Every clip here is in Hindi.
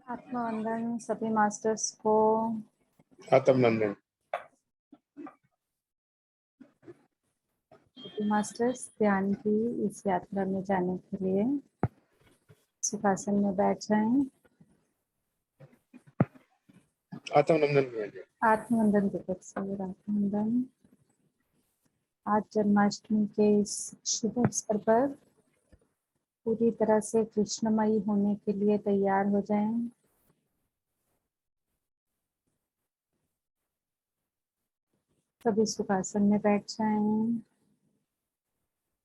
आत्मवंदन सभी मास्टर्स को। आत्मवंदन। सभी मास्टर्स ध्यान की इस यात्रा में जाने के लिए सुखासन में बैठ जाएं। आत्मवंदन। आत्मवंदन की तरफ से आत्मवंदन। आज जन्माष्टमी के इस शुभ अवसर पर पूरी तरह से कृष्णमयी होने के लिए तैयार हो जाएं। सभी सुखासन में बैठ जाएं।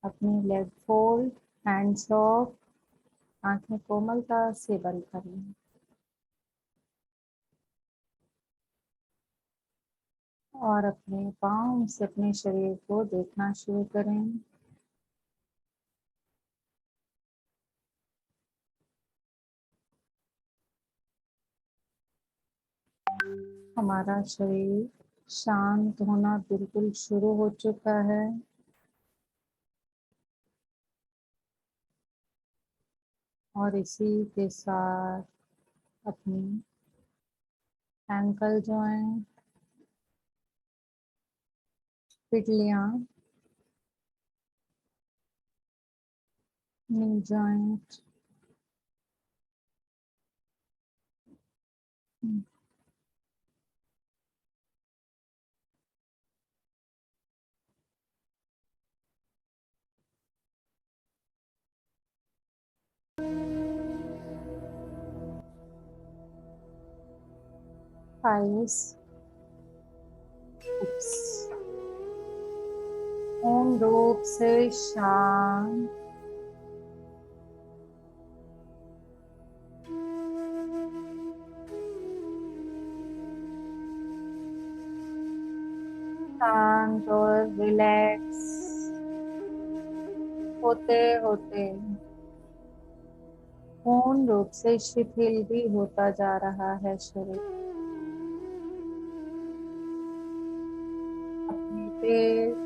अपनी लेग फोल्ड, हैंड्स ऑफ, आंखें कोमलता से बंद कर लें और अपने पाँव से अपने शरीर को देखना शुरू करें। हमारा शरीर शांत होना बिल्कुल शुरू हो चुका है। और इसी के साथ अपनी एंकल जॉइंट, पिटलियां, नी जॉइंट, थाइस, हिप्स पूर्ण रूप से शांत। शांत और रिलैक्स होते होते पूर्ण रूप से शिथिल भी होता जा रहा है शरीर। अपने पेट,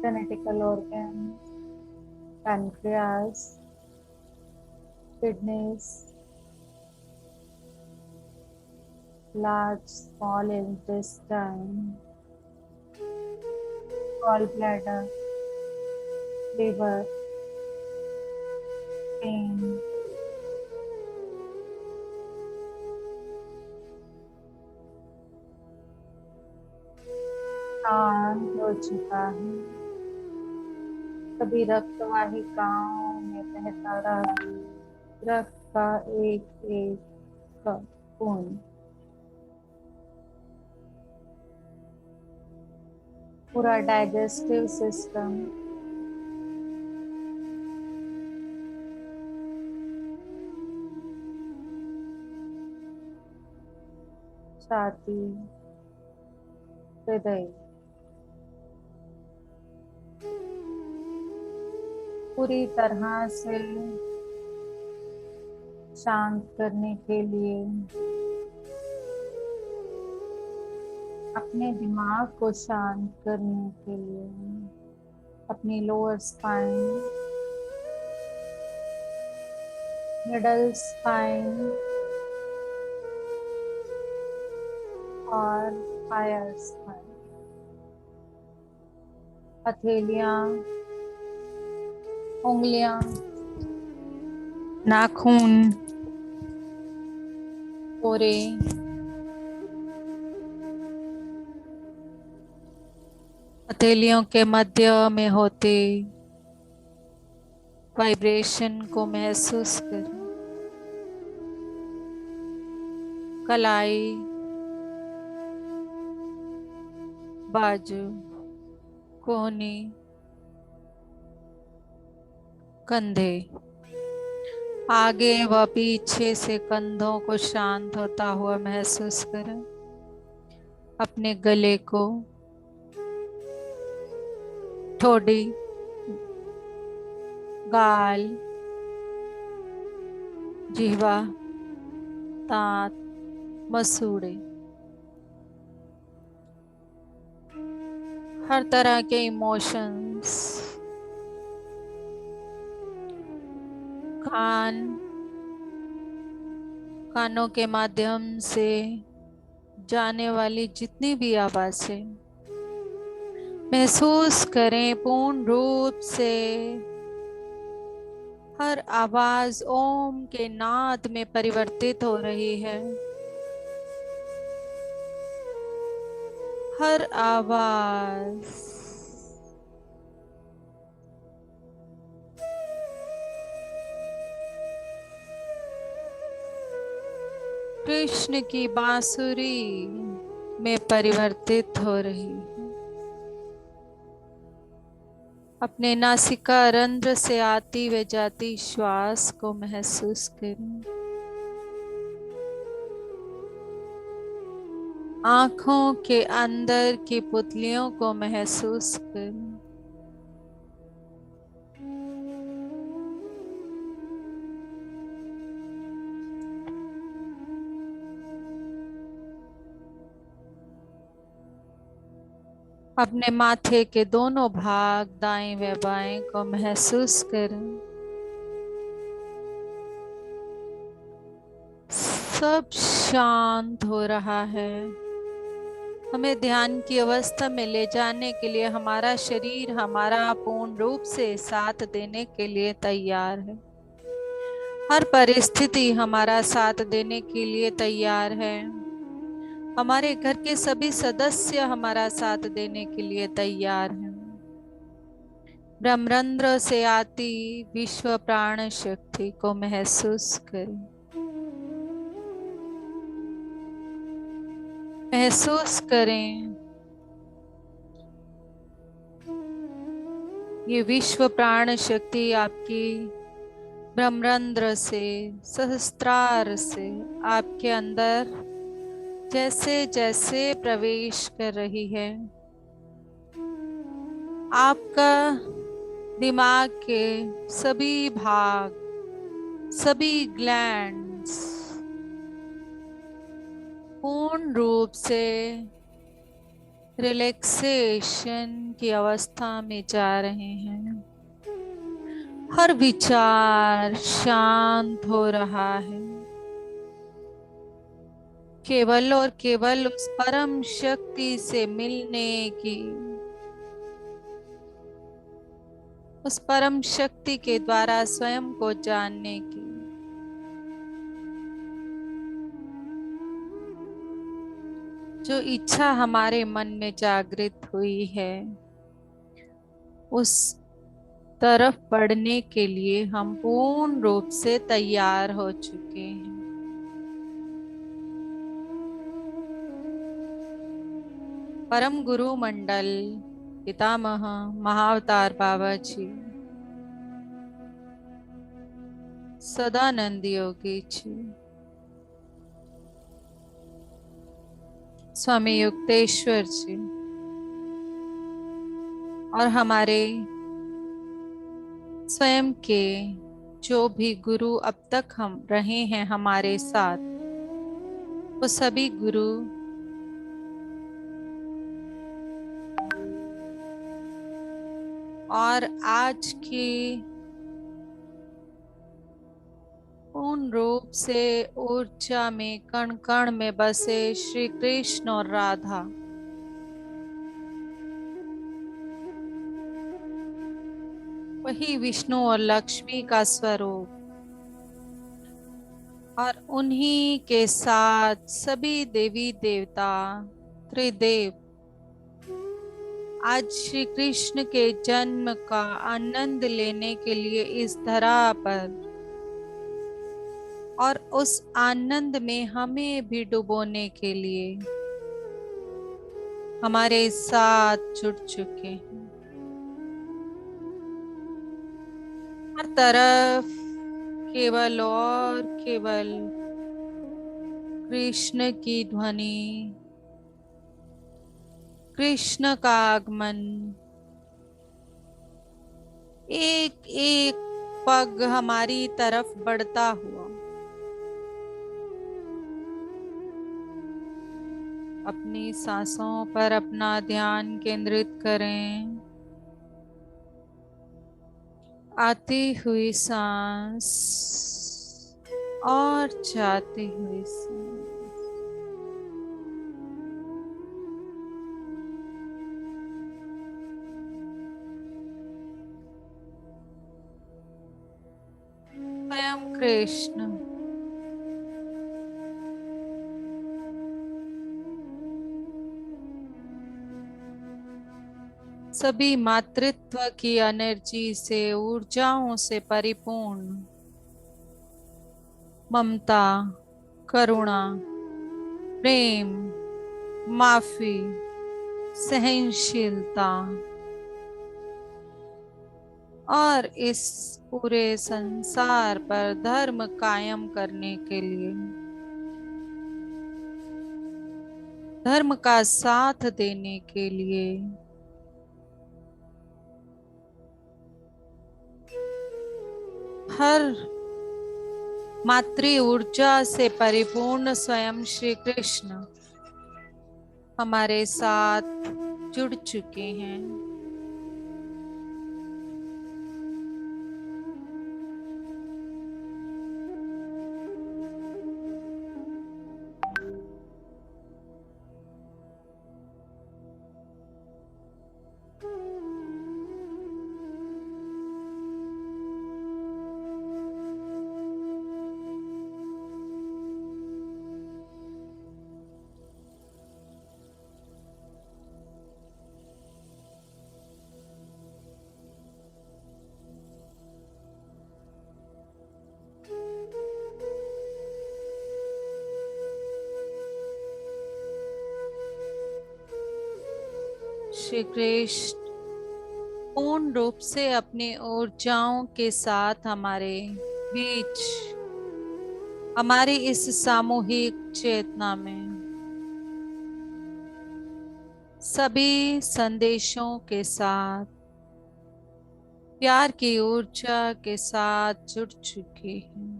genital organs, pancreas, kidneys, large small intestine, gallbladder, liver, pain, शांत हो चुका है। सभी रक्त वाहिकाओं में बहता रक्त का एक एक बूंद पूरा डाइजेस्टिव सिस्टम, छाती, हृदय पूरी तरह से शांत करने के लिए अपने दिमाग को शांत करने के लिए अपनी लोअर स्पाइन, मिडल स्पाइन और हायर स्पाइन, हथेलियां, उंगलियां, नाखून, पोरे, हथेलियों के मध्य में होते वाइब्रेशन को महसूस करें। कलाई, बाजू, कोहनी, कंधे, आगे व पीछे से कंधों को शांत होता हुआ महसूस करें। अपने गले को, ठोड़ी, गाल, जिह्वा, दांत, मसूड़े, हर तरह के इमोशंस, कान, कानों के माध्यम से जाने वाली जितनी भी आवाजें महसूस करें पूर्ण रूप से। हर आवाज ओम के नाद में परिवर्तित हो रही है। हर आवाज कृष्ण की बांसुरी में परिवर्तित हो रही है। अपने नासिका रंध्र से आती व जाती श्वास को महसूस करें। आंखों के अंदर की पुतलियों को महसूस करें। अपने माथे के दोनों भाग दाएं व बाएं को महसूस करें। सब शांत हो रहा है। हमें ध्यान की अवस्था में ले जाने के लिए हमारा शरीर हमारा पूर्ण रूप से साथ देने के लिए तैयार है। हर परिस्थिति हमारा साथ देने के लिए तैयार है। हमारे घर के सभी सदस्य हमारा साथ देने के लिए तैयार हैं। ब्रह्मरंध्र से आती विश्व प्राण शक्ति को महसूस करें। महसूस करें ये विश्व प्राण शक्ति आपकी ब्रह्मरंध्र से सहस्त्रार से आपके अंदर जैसे जैसे प्रवेश कर रही है। आपका दिमाग के सभी भाग सभी ग्लैंड्स पूर्ण रूप से रिलैक्सेशन की अवस्था में जा रहे हैं। हर विचार शांत हो रहा है। केवल और केवल उस परम शक्ति से मिलने की, उस परम शक्ति के द्वारा स्वयं को जानने की जो इच्छा हमारे मन में जागृत हुई है, उस तरफ बढ़ने के लिए हम पूर्ण रूप से तैयार हो चुके हैं। परम गुरु मंडल पितामह महाअवतार बाबा जी, सदानंद योगी जी, स्वामी युक्तेश्वर जी और हमारे स्वयं के जो भी गुरु अब तक हम रहे हैं हमारे साथ, वो सभी गुरु और आज की पूर्ण रूप से ऊर्जा में कण कण में बसे श्री कृष्ण और राधा, वही विष्णु और लक्ष्मी का स्वरूप, और उन्हीं के साथ सभी देवी देवता त्रिदेव आज श्री कृष्ण के जन्म का आनंद लेने के लिए इस धरा पर, और उस आनंद में हमें भी डुबोने के लिए हमारे साथ जुड़ चुके हैं। हर तरफ केवल और केवल कृष्ण की ध्वनि, कृष्ण का आगमन, एक एक पग हमारी तरफ बढ़ता हुआ। अपनी सांसों पर अपना ध्यान केंद्रित करें। आती हुई सांस और जाते हुए सांस। स्वयं कृष्ण सभी मातृत्व की एनर्जी से, ऊर्जाओं से परिपूर्ण, ममता, करुणा, प्रेम, माफी, सहनशीलता और इस पूरे संसार पर धर्म कायम करने के लिए, धर्म का साथ देने के लिए हर मातृ ऊर्जा से परिपूर्ण स्वयं श्री कृष्ण हमारे साथ जुड़ चुके हैं। श्री कृष्ण पूर्ण रूप से अपनी ऊर्जाओं के साथ हमारे बीच, हमारी इस सामूहिक चेतना में सभी संदेशों के साथ, प्यार की ऊर्जा के साथ जुड़ चुके हैं।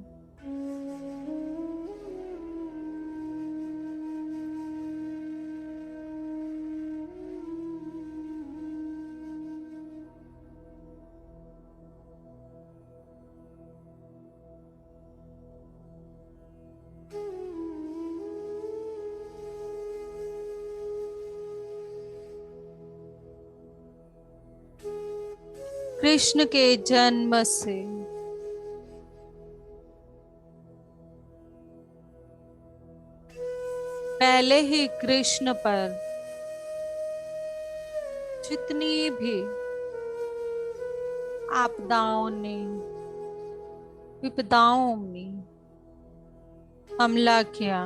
कृष्ण के जन्म से पहले ही कृष्ण पर जितनी भी आपदाओं ने, विपदाओं ने हमला किया,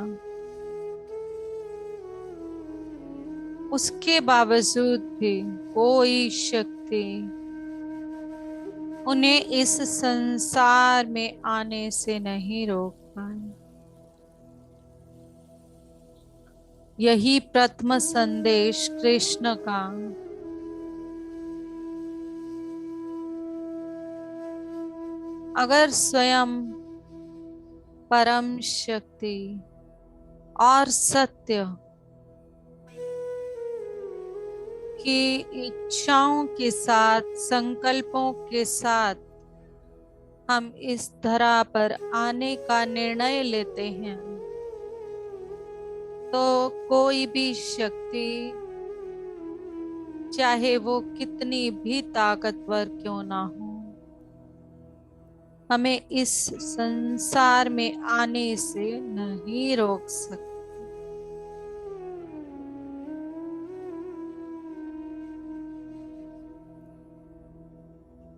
उसके बावजूद भी कोई शक्ति उन्हें इस संसार में आने से नहीं रोक पाई। यही प्रथम संदेश कृष्ण का अगर स्वयं परम शक्ति और सत्य की इच्छाओं के साथ, संकल्पों के साथ हम इस धरा पर आने का निर्णय लेते हैं, तो कोई भी शक्ति, चाहे वो कितनी भी ताकतवर क्यों ना हो, हमें इस संसार में आने से नहीं रोक सकती।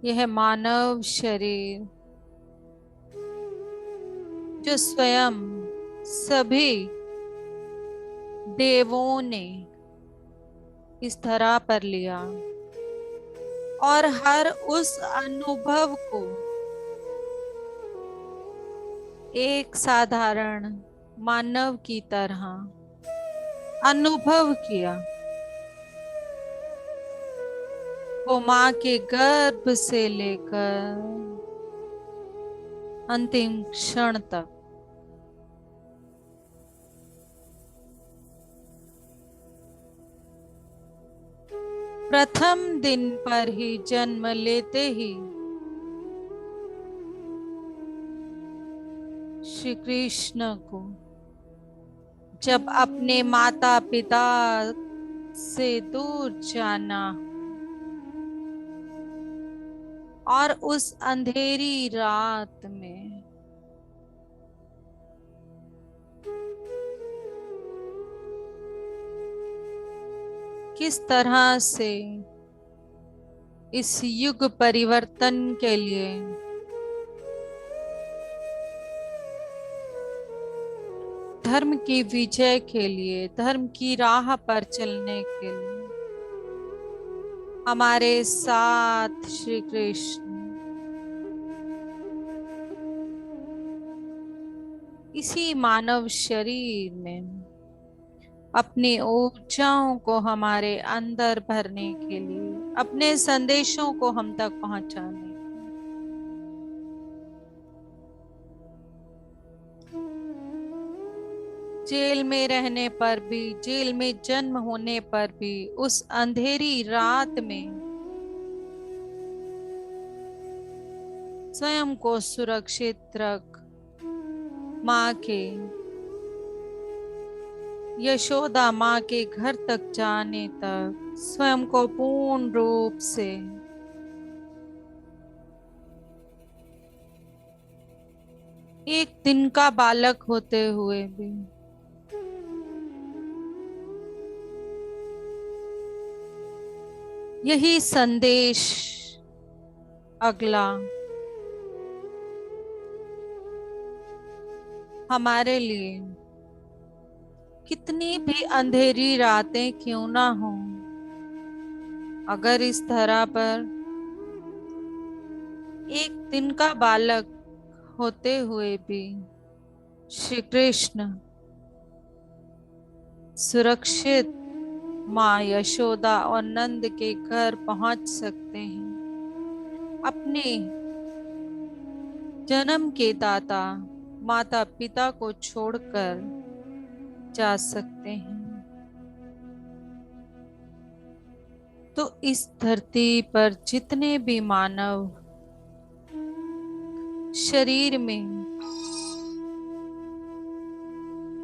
यह मानव शरीर जो स्वयं सभी देवों ने इस धरा पर लिया और हर उस अनुभव को एक साधारण मानव की तरह अनुभव किया, वो मां के गर्भ से लेकर अंतिम क्षण तक प्रथम दिन पर ही, जन्म लेते ही श्री कृष्ण को जब अपने माता पिता से दूर जाना और उस अंधेरी रात में किस तरह से इस युग परिवर्तन के लिए धर्म की विजय के लिए, धर्म की राह पर चलने के लिए हमारे साथ श्री कृष्ण इसी मानव शरीर में अपनी ऊर्जाओं को हमारे अंदर भरने के लिए, अपने संदेशों को हम तक पहुंचाने, जेल में रहने पर भी, जेल में जन्म होने पर भी, उस अंधेरी रात में स्वयं को सुरक्षित रख माँ के, यशोदा माँ के घर तक जाने तक स्वयं को पूर्ण रूप से एक दिन का बालक होते हुए भी यही संदेश अगला हमारे लिए कितनी भी अंधेरी रातें क्यों ना हो, अगर इस धरा पर एक दिन का बालक होते हुए भी श्री कृष्ण सुरक्षित माँ यशोदा और नंद के घर पहुंच सकते हैं, अपने जन्म के दाता माता पिता को छोड़कर जा सकते हैं, तो इस धरती पर जितने भी मानव शरीर में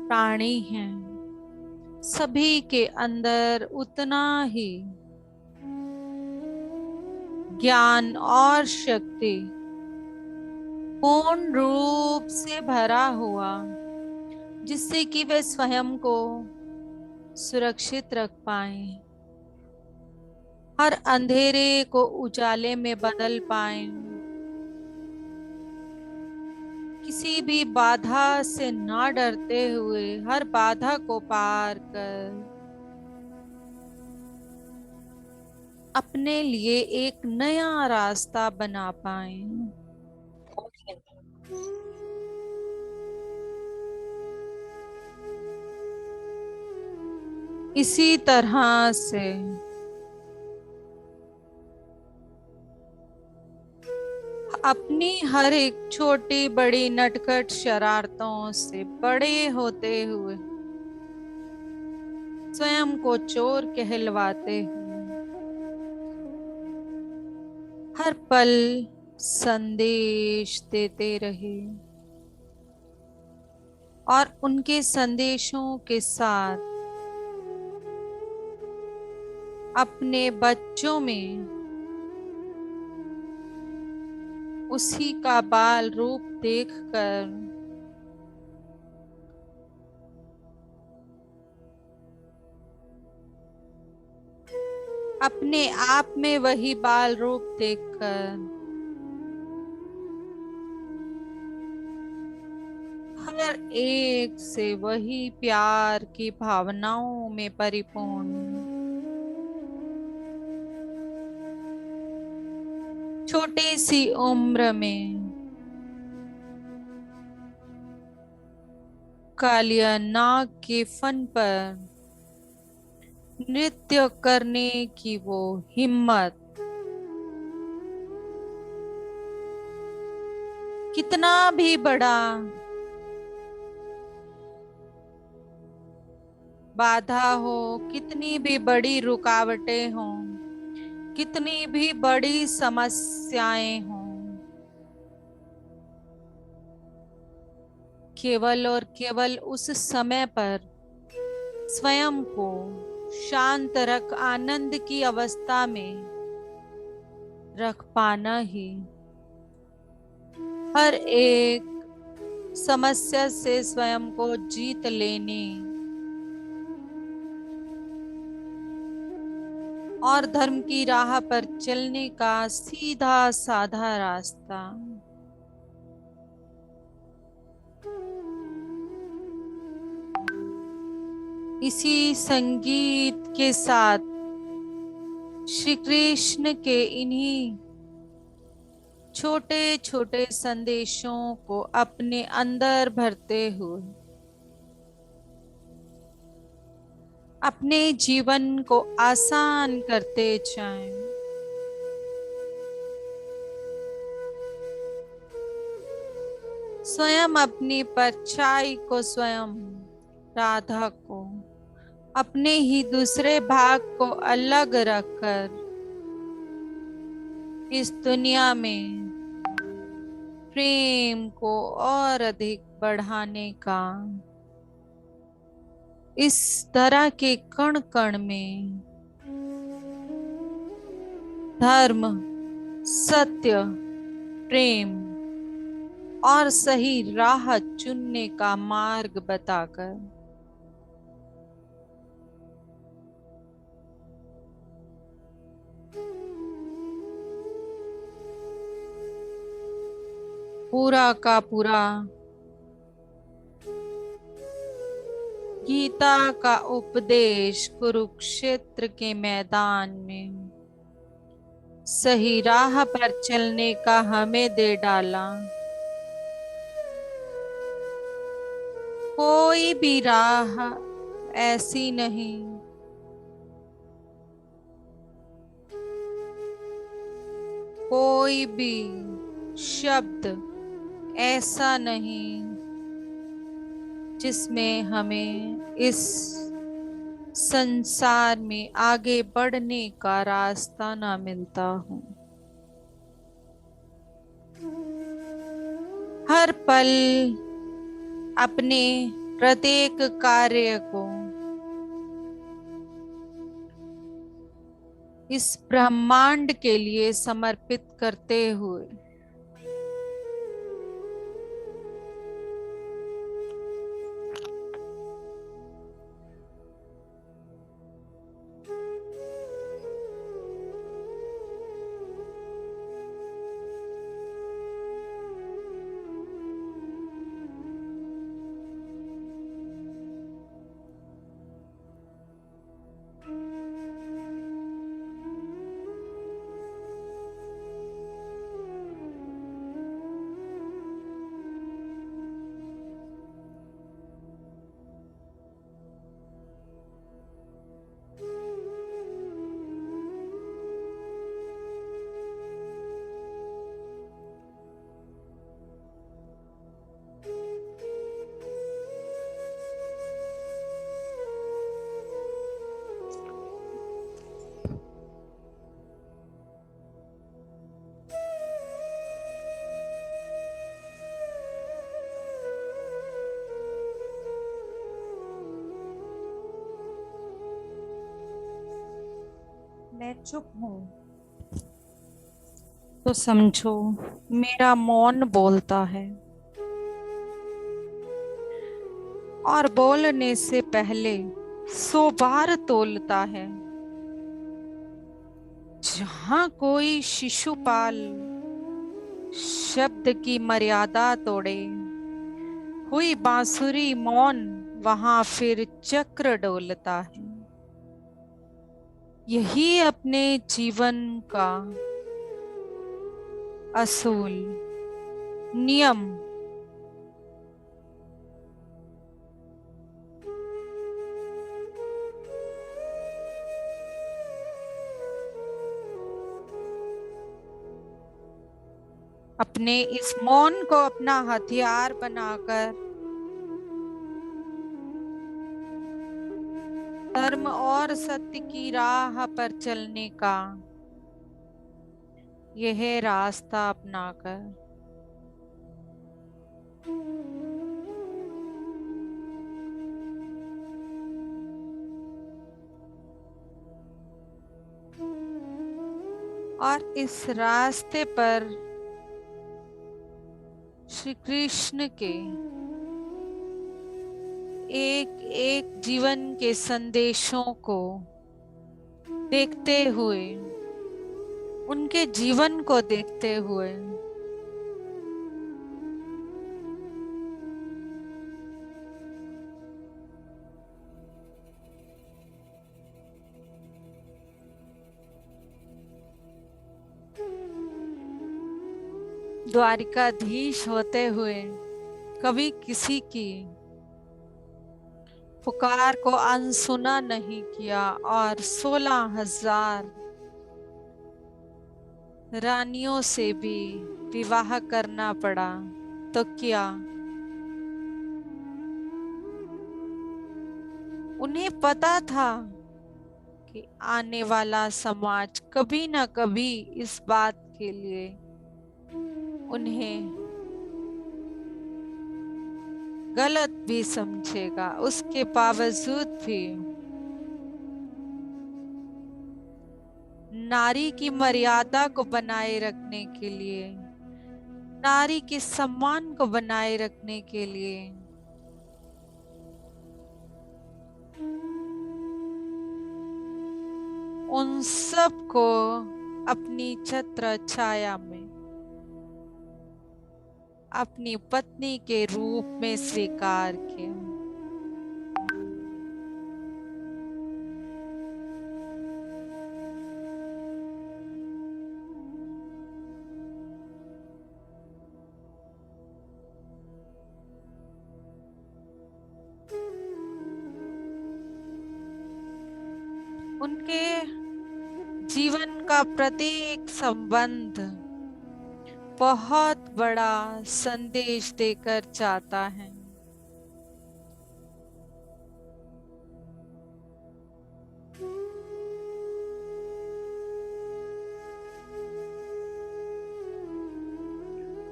प्राणी हैं, सभी के अंदर उतना ही ज्ञान और शक्ति पूर्ण रूप से भरा हुआ, जिससे कि वे स्वयं को सुरक्षित रख पाए, हर अंधेरे को उजाले में बदल पाए, किसी भी बाधा से ना डरते हुए हर बाधा को पार कर अपने लिए एक नया रास्ता बना पाए। इसी तरह से अपनी हर एक छोटी बड़ी नटखट शरारतों से बड़े होते हुए स्वयं को चोर कहलवाते हुए हर पल संदेश देते रहे और उनके संदेशों के साथ अपने बच्चों में उसी का बाल रूप देखकर अपने आप में वही बाल रूप देखकर हर एक से वही प्यार की भावनाओं में परिपूर्ण छोटी सी उम्र में कालिया नाग के फन पर नृत्य करने की वो हिम्मत, कितना भी बड़ा बाधा हो, कितनी भी बड़ी रुकावटें हो, कितनी भी बड़ी समस्याएं हों, केवल और केवल उस समय पर स्वयं को शांत रख आनंद की अवस्था में रख पाना ही हर एक समस्या से स्वयं को जीत लेने और धर्म की राह पर चलने का सीधा साधा रास्ता। इसी संगीत के साथ श्री कृष्ण के इन्हीं छोटे छोटे संदेशों को अपने अंदर भरते हुए अपने जीवन को आसान करते जाएं। स्वयं अपनी परछाई को स्वयं राधा को अपने ही दूसरे भाग को अलग रखकर इस दुनिया में प्रेम को और अधिक बढ़ाने का इस तरह के कण कण में धर्म, सत्य, प्रेम और सही राह चुनने का मार्ग बताकर पूरा का पूरा गीता का उपदेश कुरुक्षेत्र के मैदान में सही राह पर चलने का हमें दे डाला। कोई भी राह ऐसी नहीं कोई भी शब्द ऐसा नहीं जिसमें हमें इस संसार में आगे बढ़ने का रास्ता ना मिलता हो। हर पल अपने प्रत्येक कार्य को इस ब्रह्मांड के लिए समर्पित करते हुए मैं चुप हूं तो समझो मेरा मौन बोलता है और बोलने से पहले 100 बार तोलता है। जहां कोई शिशुपाल शब्द की मर्यादा तोड़े, हुई बांसुरी मौन वहां फिर चक्र डोलता है। यही अपने जीवन का असूल नियम अपने इस मौन को अपना हथियार बनाकर धर्म और सत्य की राह पर चलने का यह रास्ता अपनाकर और इस रास्ते पर श्री कृष्ण के एक एक जीवन के संदेशों को देखते हुए, उनके जीवन को देखते हुए द्वारिकाधीश होते हुए कभी किसी की पुकार को अनसुना नहीं किया और 16,000 रानियों से भी विवाह करना पड़ा तो क्या उन्हें पता था कि आने वाला समाज कभी ना कभी इस बात के लिए उन्हें गलत भी समझेगा, उसके बावजूद भी नारी की मर्यादा को बनाए रखने के लिए, नारी के सम्मान को बनाए रखने के लिए उन सबको अपनी छत्र छाया में अपनी पत्नी के रूप में स्वीकार किया। उनके जीवन का प्रत्येक संबंध बहुत बड़ा संदेश देकर जाता है।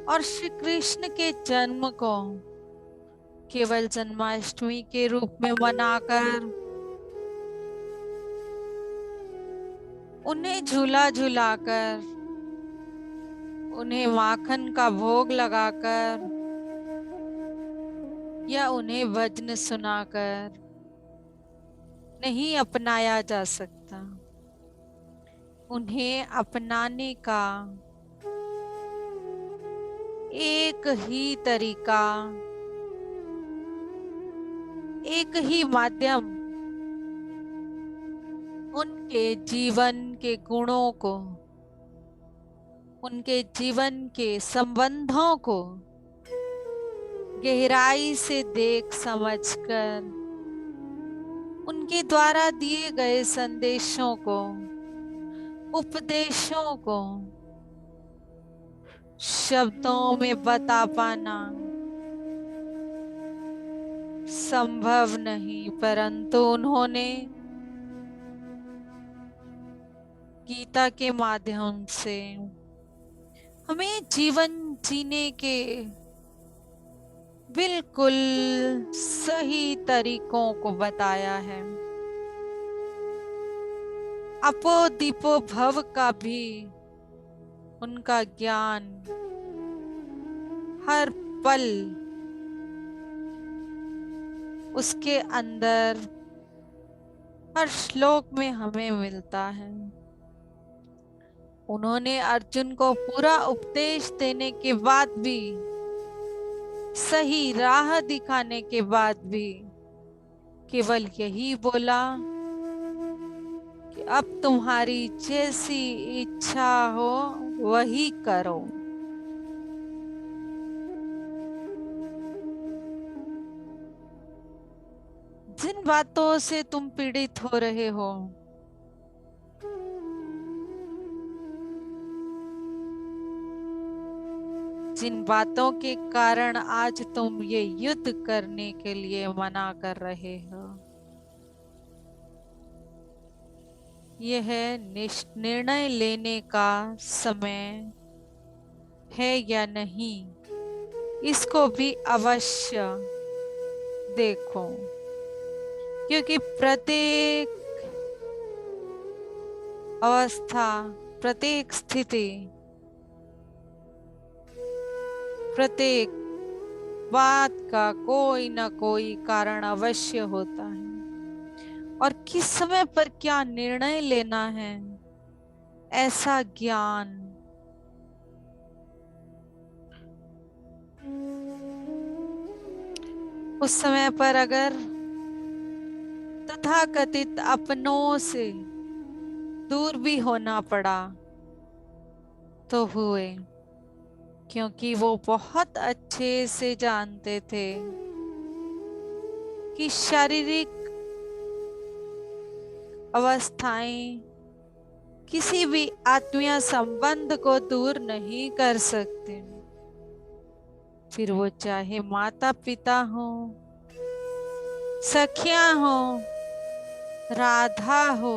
और श्री कृष्ण के जन्म को केवल जन्माष्टमी के रूप में मनाकर उन्हें झूला झुलाकर, उन्हें माखन का भोग लगाकर या उन्हें भजन सुनाकर नहीं अपनाया जा सकता। उन्हें अपनाने का एक ही तरीका, एक ही माध्यम उनके जीवन के गुणों को, उनके जीवन के संबंधों को गहराई से देख समझकर, उनके द्वारा दिए गए संदेशों को, उपदेशों को शब्दों में बता पाना संभव नहीं, परंतु उन्होंने गीता के माध्यम से हमें जीवन जीने के बिल्कुल सही तरीकों को बताया है। अपो दीपो भव का भी उनका ज्ञान हर पल उसके अंदर हर श्लोक में हमें मिलता है। उन्होंने अर्जुन को पूरा उपदेश देने के बाद भी, सही राह दिखाने के बाद भी केवल यही बोला कि अब तुम्हारी जैसी इच्छा हो वही करो। जिन बातों से तुम पीड़ित हो रहे हो, जिन बातों के कारण आज तुम ये युद्ध करने के लिए मना कर रहे हो, यह निर्णय लेने का समय है या नहीं, इसको भी अवश्य देखो, क्योंकि प्रत्येक अवस्था प्रत्येक स्थिति, प्रत्येक बात का कोई ना कोई कारण अवश्य होता है और किस समय पर क्या निर्णय लेना है, ऐसा ज्ञान उस समय पर अगर तथाकथित अपनों से दूर भी होना पड़ा तो हुए, क्योंकि वो बहुत अच्छे से जानते थे कि शारीरिक अवस्थाएं किसी भी आत्मीय संबंध को दूर नहीं कर सकते, फिर वो चाहे माता पिता हो, सखियां हो, राधा हो,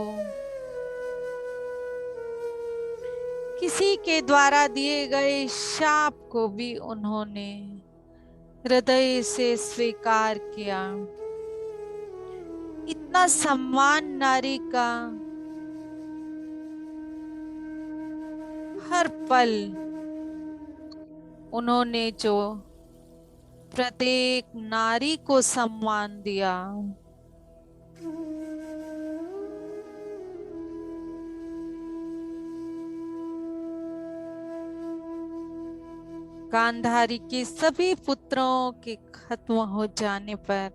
किसी के द्वारा दिए गए शाप को भी उन्होंने हृदय से स्वीकार किया। इतना सम्मान नारी का हर पल उन्होंने जो प्रत्येक नारी को सम्मान दिया, गांधारी के सभी पुत्रों के खत्म हो जाने पर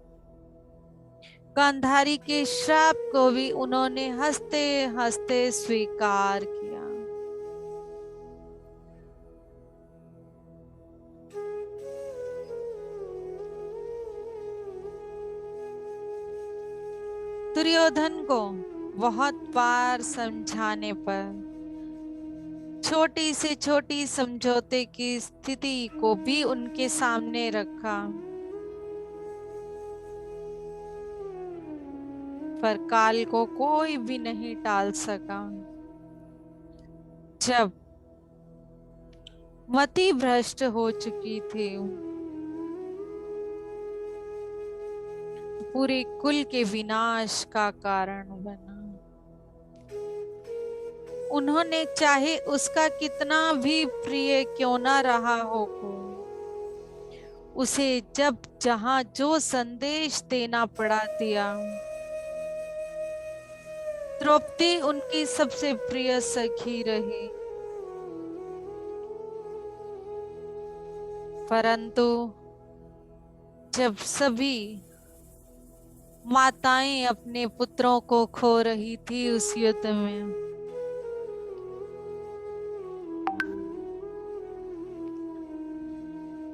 गांधारी के श्राप को भी उन्होंने हंसते हंसते स्वीकार किया। दुर्योधन को बहुत बार समझाने पर छोटी से छोटी समझौते की स्थिति को भी उनके सामने रखा, पर काल को कोई भी नहीं टाल सका। जब मति भ्रष्ट हो चुकी थी, पूरे कुल के विनाश का कारण बना। उन्होंने चाहे उसका कितना भी प्रिय क्यों ना रहा हो, उसे जब जहां जो संदेश देना पड़ा दिया। द्रौपदी उनकी सबसे प्रिय सखी रही, परंतु जब सभी माताएं अपने पुत्रों को खो रही थी उस युद्ध में,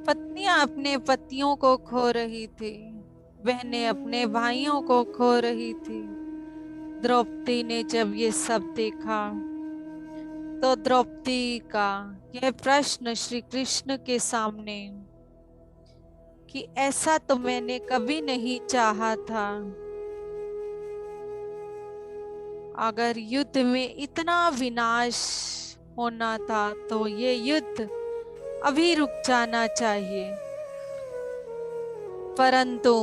पत्नियां अपने पतियों को खो रही थी, बहनें अपने भाइयों को खो रही थी। द्रौपदी ने जब ये सब देखा तो द्रौपदी का यह प्रश्न श्री कृष्ण के सामने कि ऐसा तो मैंने कभी नहीं चाहा था, अगर युद्ध में इतना विनाश होना था तो ये युद्ध अभी रुक जाना चाहिए। परंतु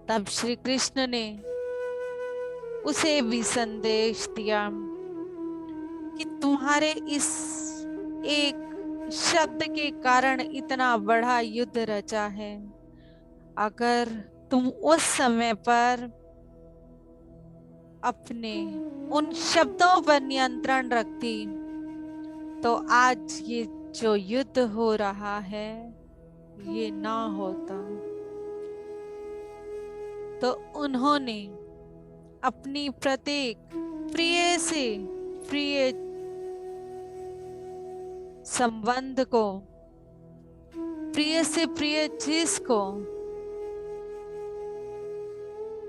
तब श्री कृष्ण ने उसे भी संदेश दिया कि तुम्हारे इस एक शब्द के कारण इतना बड़ा युद्ध रचा है, अगर तुम उस समय पर अपने उन शब्दों पर नियंत्रण रखती तो आज ये जो युद्ध हो रहा है ये ना होता। तो उन्होंने अपनी प्रत्येक प्रिय से प्रिय संबंध को, प्रिय से प्रिय चीज को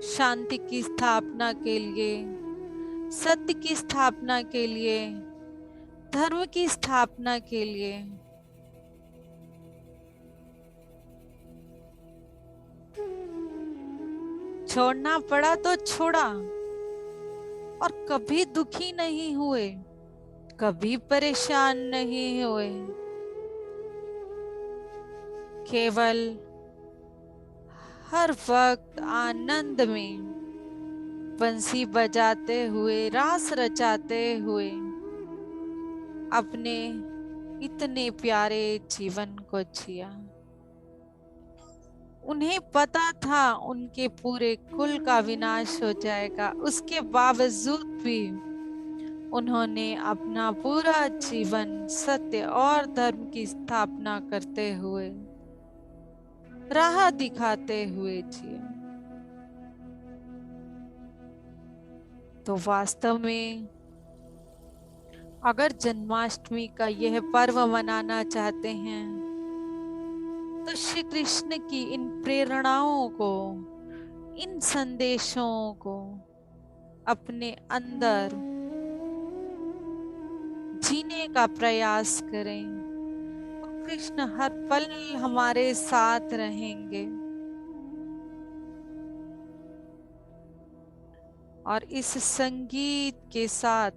शांति की स्थापना के लिए, सत्य की स्थापना के लिए, धर्म की स्थापना के लिए छोड़ना पड़ा तो छोड़ा, और कभी दुखी नहीं हुए, कभी परेशान नहीं हुए, केवल हर वक्त आनंद में बंसी बजाते हुए, रास रचाते हुए अपने इतने प्यारे जीवन को जिया। उन्हें पता था उनके पूरे कुल का विनाश हो जाएगा, उसके बावजूद भी उन्होंने अपना पूरा जीवन सत्य और धर्म की स्थापना करते हुए, राह दिखाते हुए जिया। तो वास्तव में अगर जन्माष्टमी का यह पर्व मनाना चाहते हैं तो श्री कृष्ण की इन प्रेरणाओं को, इन संदेशों को अपने अंदर जीने का प्रयास करें। तो कृष्ण हर पल हमारे साथ रहेंगे। और इस संगीत के साथ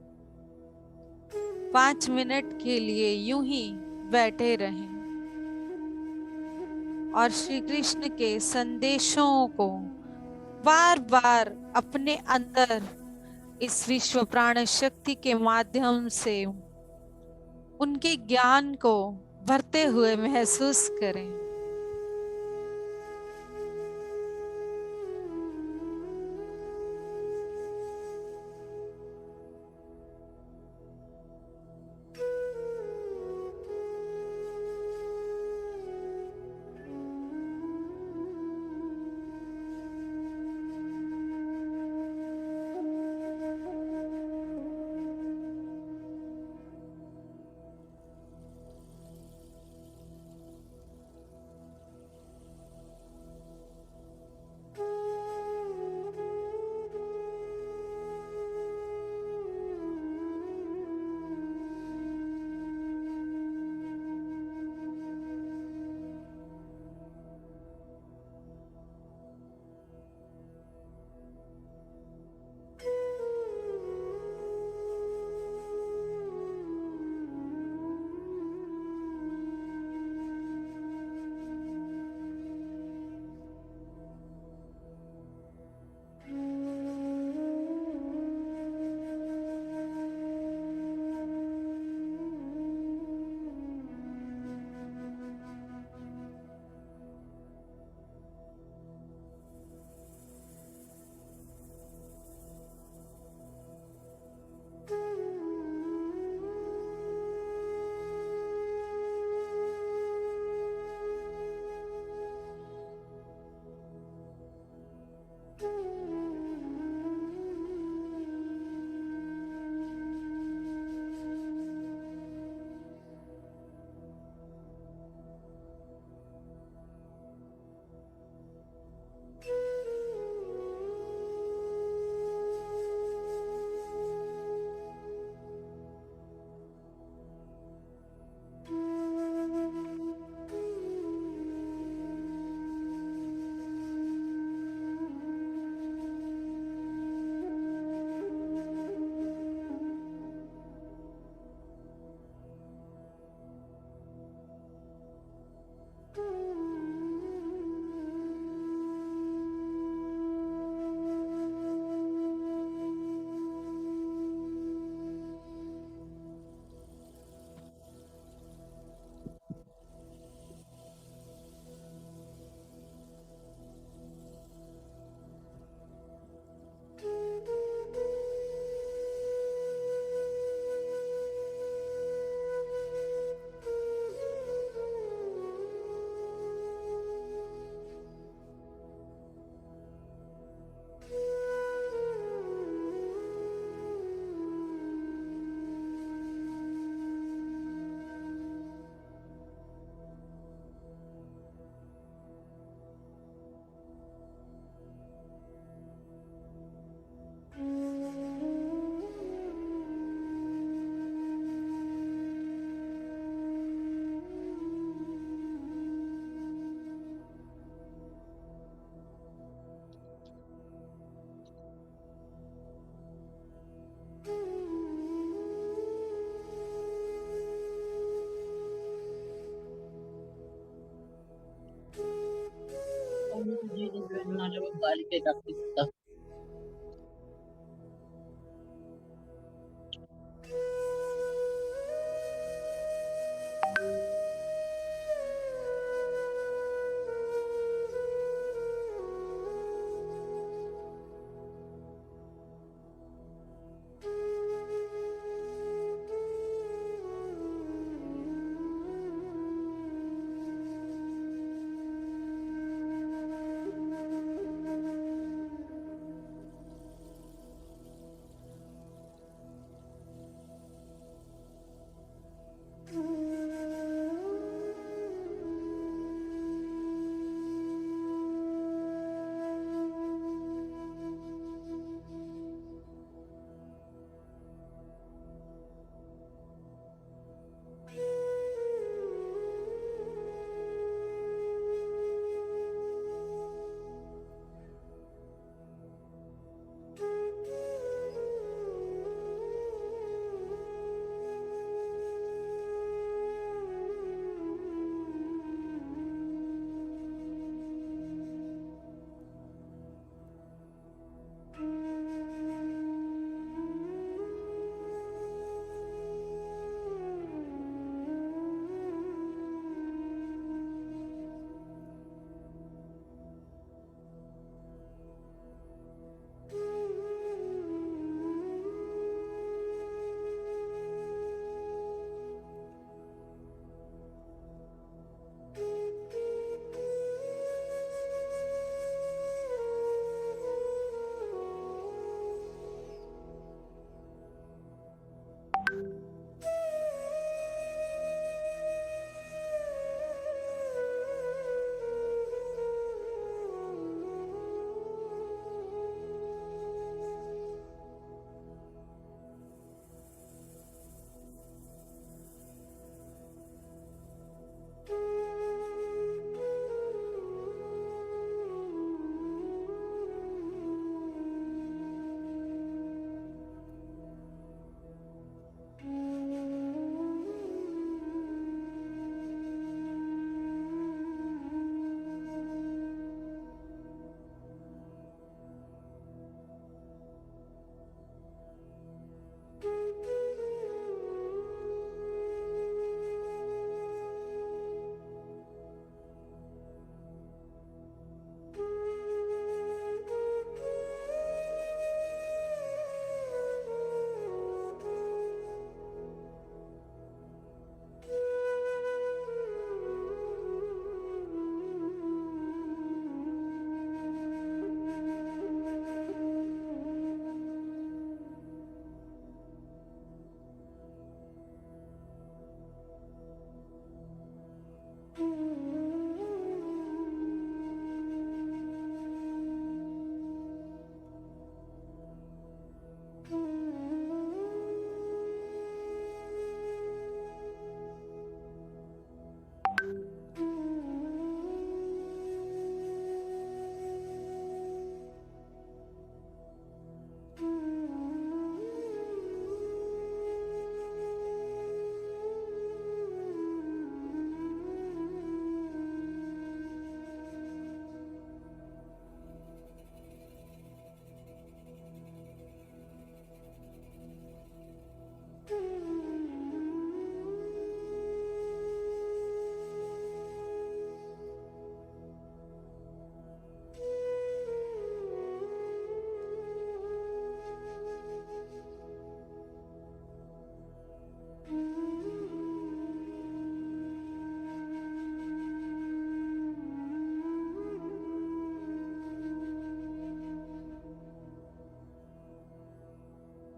5 मिनट के लिए यूं ही बैठे रहें और श्री कृष्ण के संदेशों को बार बार अपने अंदर इस विश्व प्राण शक्ति के माध्यम से उनके ज्ञान को भरते हुए महसूस करें।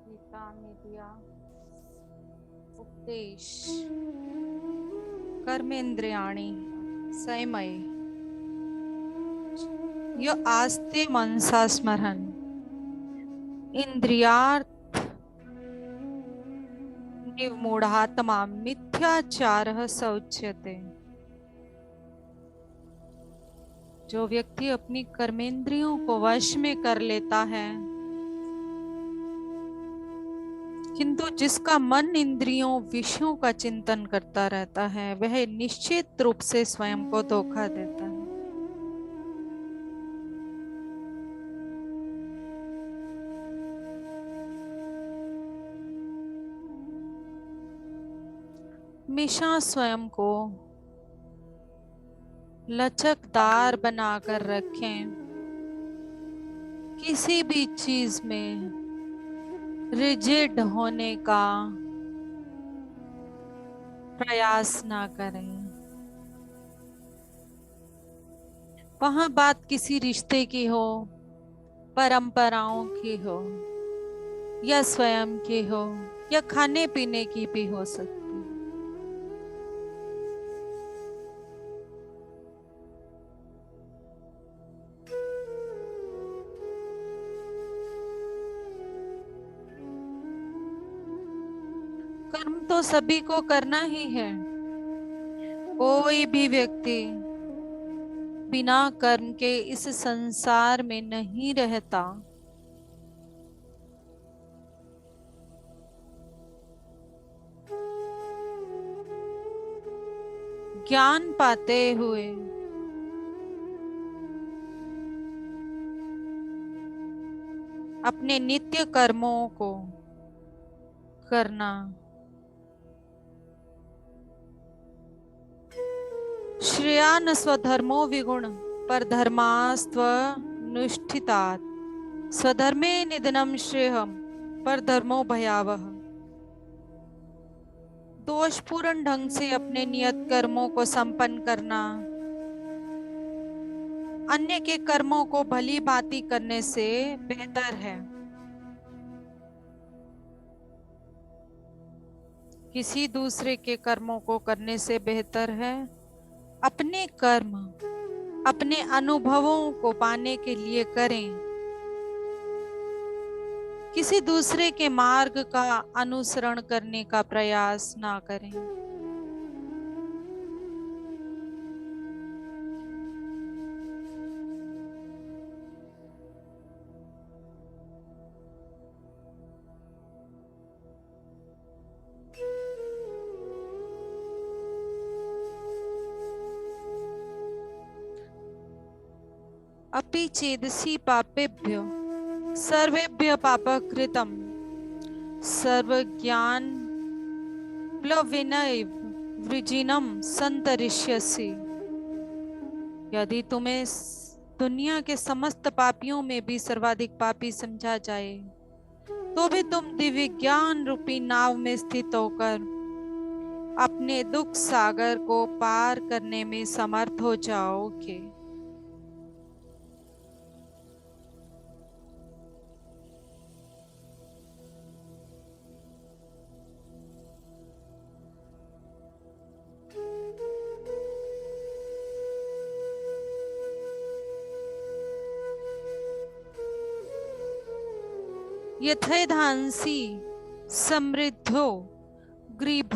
गीता में दिया उपदेश कर्मेंद्रियाणि संयमय य आस्ते मनसा स्मरन् इंद्रियार्थ निवमूढ़ात्मा मिथ्याचारः स उच्यते। जो व्यक्ति अपनी कर्मेंद्रियों को वश में कर लेता है किंतु जिसका मन इंद्रियों विषयों का चिंतन करता रहता है वह निश्चित रूप से स्वयं को धोखा देता है। हमेशा स्वयं को लचकदार बनाकर रखें। किसी भी चीज में रिजिड होने का प्रयास ना करें। वहां बात किसी रिश्ते की हो, परंपराओं की हो, या स्वयं की हो, या खाने पीने की भी हो सकती। कर्म तो सभी को करना ही है। कोई भी व्यक्ति बिना कर्म के इस संसार में नहीं रहता। ज्ञान पाते हुए अपने नित्य कर्मों को करना। श्रेयान स्वधर्मो विगुण पर धर्मास्त्वनुष्ठितात् स्वधर्मे निधनम श्रेयः पर धर्मो भयावह। दोषपूर्ण ढंग से अपने नियत कर्मों को संपन्न करना अन्य के कर्मों को भली भांति करने से बेहतर है। किसी दूसरे के कर्मों को करने से बेहतर है अपने कर्म अपने अनुभवों को पाने के लिए करें। किसी दूसरे के मार्ग का अनुसरण करने का प्रयास ना करें। अपि चेदसि पापेभ्यो सर्वेभ्य पापकृतम् सर्वज्ञान प्लविनैव वृजिनम संतरिष्यसि। यदि तुम्हें दुनिया के समस्त पापियों में भी सर्वाधिक पापी समझा जाए तो भी तुम दिव्य ज्ञान रूपी नाव में स्थित होकर अपने दुख सागर को पार करने में समर्थ हो जाओगे। यथैधांसि समृद्धो ग्रीभ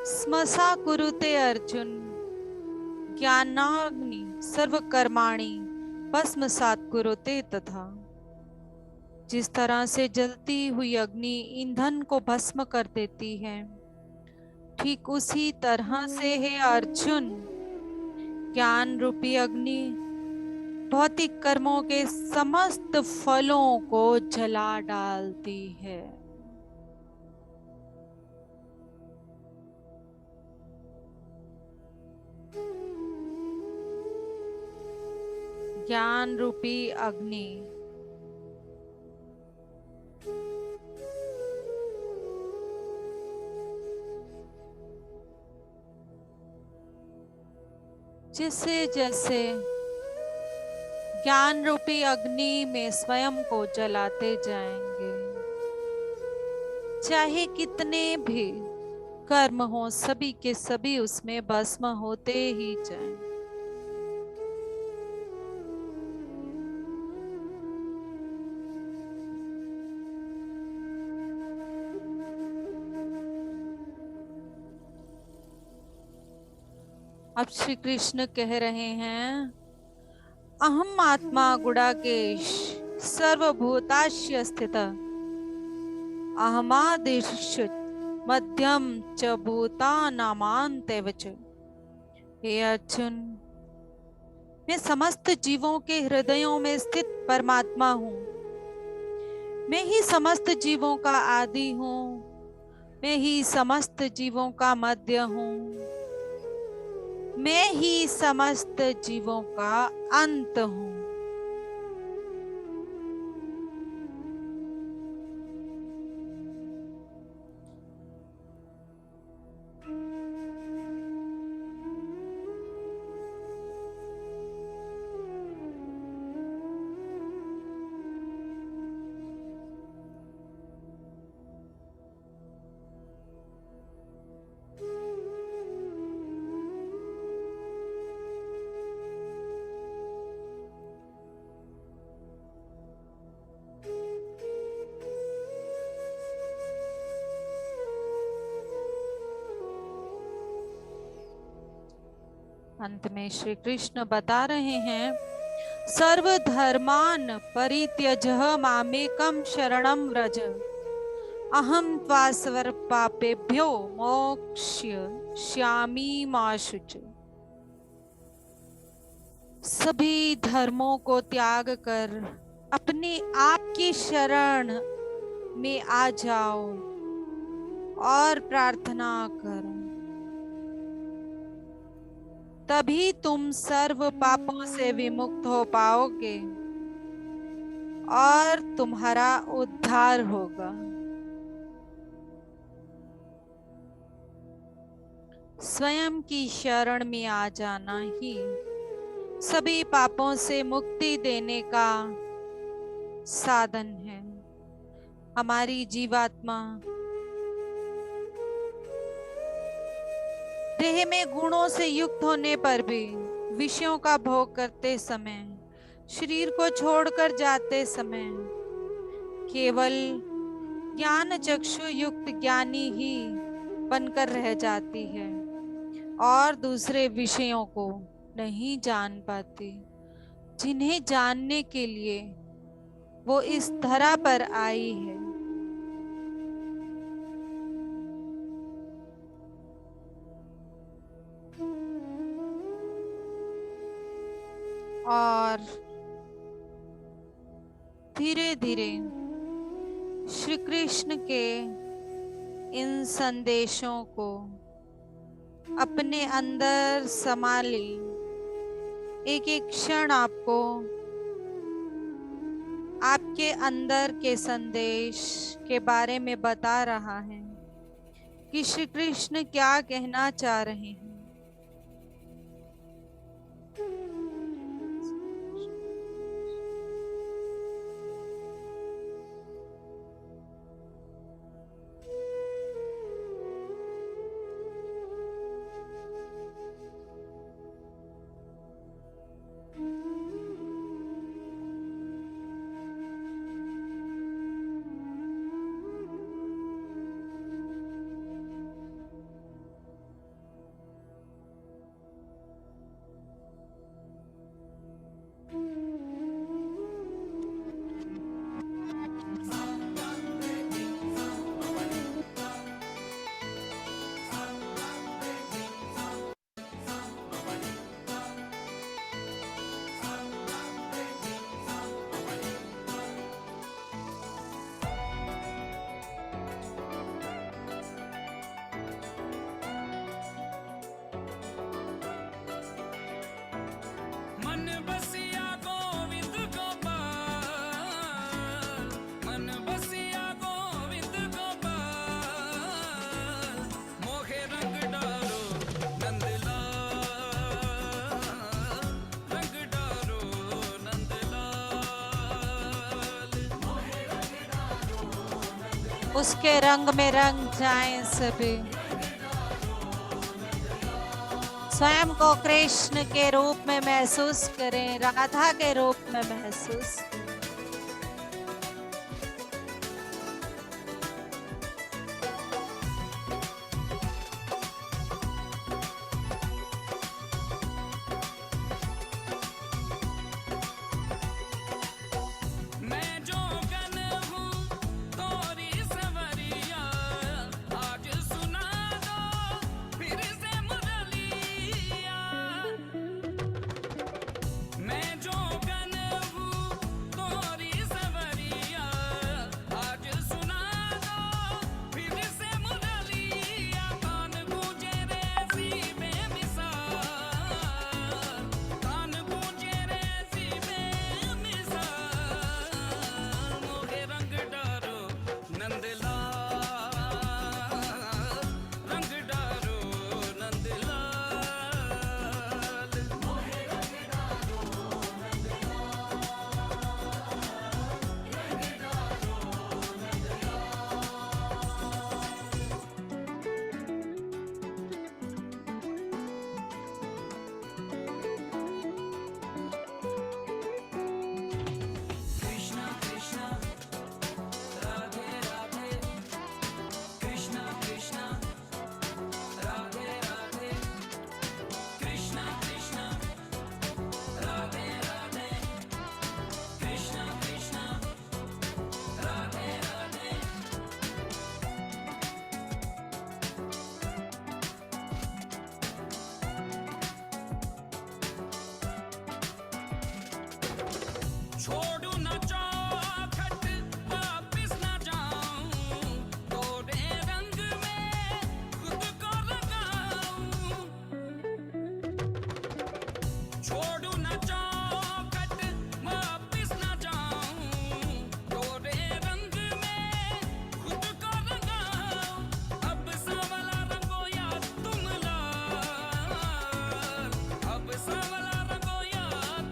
स्मसा कुरुते अर्जुन ज्ञानाग्नि सर्वकर्माणि भस्मसात् कुरुते तथा। जिस तरह से जलती हुई अग्नि ईंधन को भस्म कर देती है, ठीक उसी तरह से है अर्जुन ज्ञान रूपी अग्नि भौतिक कर्मों के समस्त फलों को जला डालती है। ज्ञान रूपी अग्नि जिसे जैसे ज्ञान रूपी अग्नि में स्वयं को जलाते जाएंगे, चाहे कितने भी कर्म हो सभी के सभी उसमें भस्म होते ही जाएं। अब श्री कृष्ण कह रहे हैं अहम आत्मा गुडाकेश सर्वभूतास्य स्थित अहमादिश मध्यम च भूतानामांतेवच। हे अर्जुन, मैं समस्त जीवों के हृदयों में स्थित परमात्मा हूँ। मैं ही समस्त जीवों का आदि हूँ मैं ही समस्त जीवों का मध्य हूँ, मैं ही समस्त जीवों का अंत हूँ। अंत में श्री कृष्ण बता रहे हैं, सर्वधर्मान परित्यजः मामेकं शरणं व्रज, अहं त्वा सर्वपापेभ्यो मोक्ष्यिष्यामि मा शुचि। सभी धर्मों को त्याग कर अपने आप की शरण में आ जाओ और प्रार्थना करो, तभी तुम सर्व पापों से विमुक्त हो पाओगे और तुम्हारा उद्धार होगा। स्वयं की शरण में आ जाना ही सभी पापों से मुक्ति देने का साधन है। हमारी जीवात्मा देह में गुणों से युक्त होने पर भी विषयों का भोग करते समय, शरीर को छोड़कर जाते समय केवल ज्ञान चक्षु युक्त ज्ञानी ही बनकर रह जाती है और दूसरे विषयों को नहीं जान पाती, जिन्हें जानने के लिए वो इस धरा पर आई है। और धीरे धीरे श्री कृष्ण के इन संदेशों को अपने अंदर समा ली। एक एक क्षण आपको आपके अंदर के संदेश के बारे में बता रहा है कि श्री कृष्ण क्या कहना चाह रहे हैं। उसके रंग में रंग जाएं सभी। स्वयं को कृष्ण के रूप में महसूस करें, राधा के रूप में महसूस। छोड़ू न चौखट वापिस न जाऊं, तोरे रंग में खुद को रंगाऊं। छोड़ू न चौखट वापिस न जाऊं, तोरे रंग में खुद को रंगाऊं। अब सांवला रंगो या तुम लाल, अब सांवला रंगो या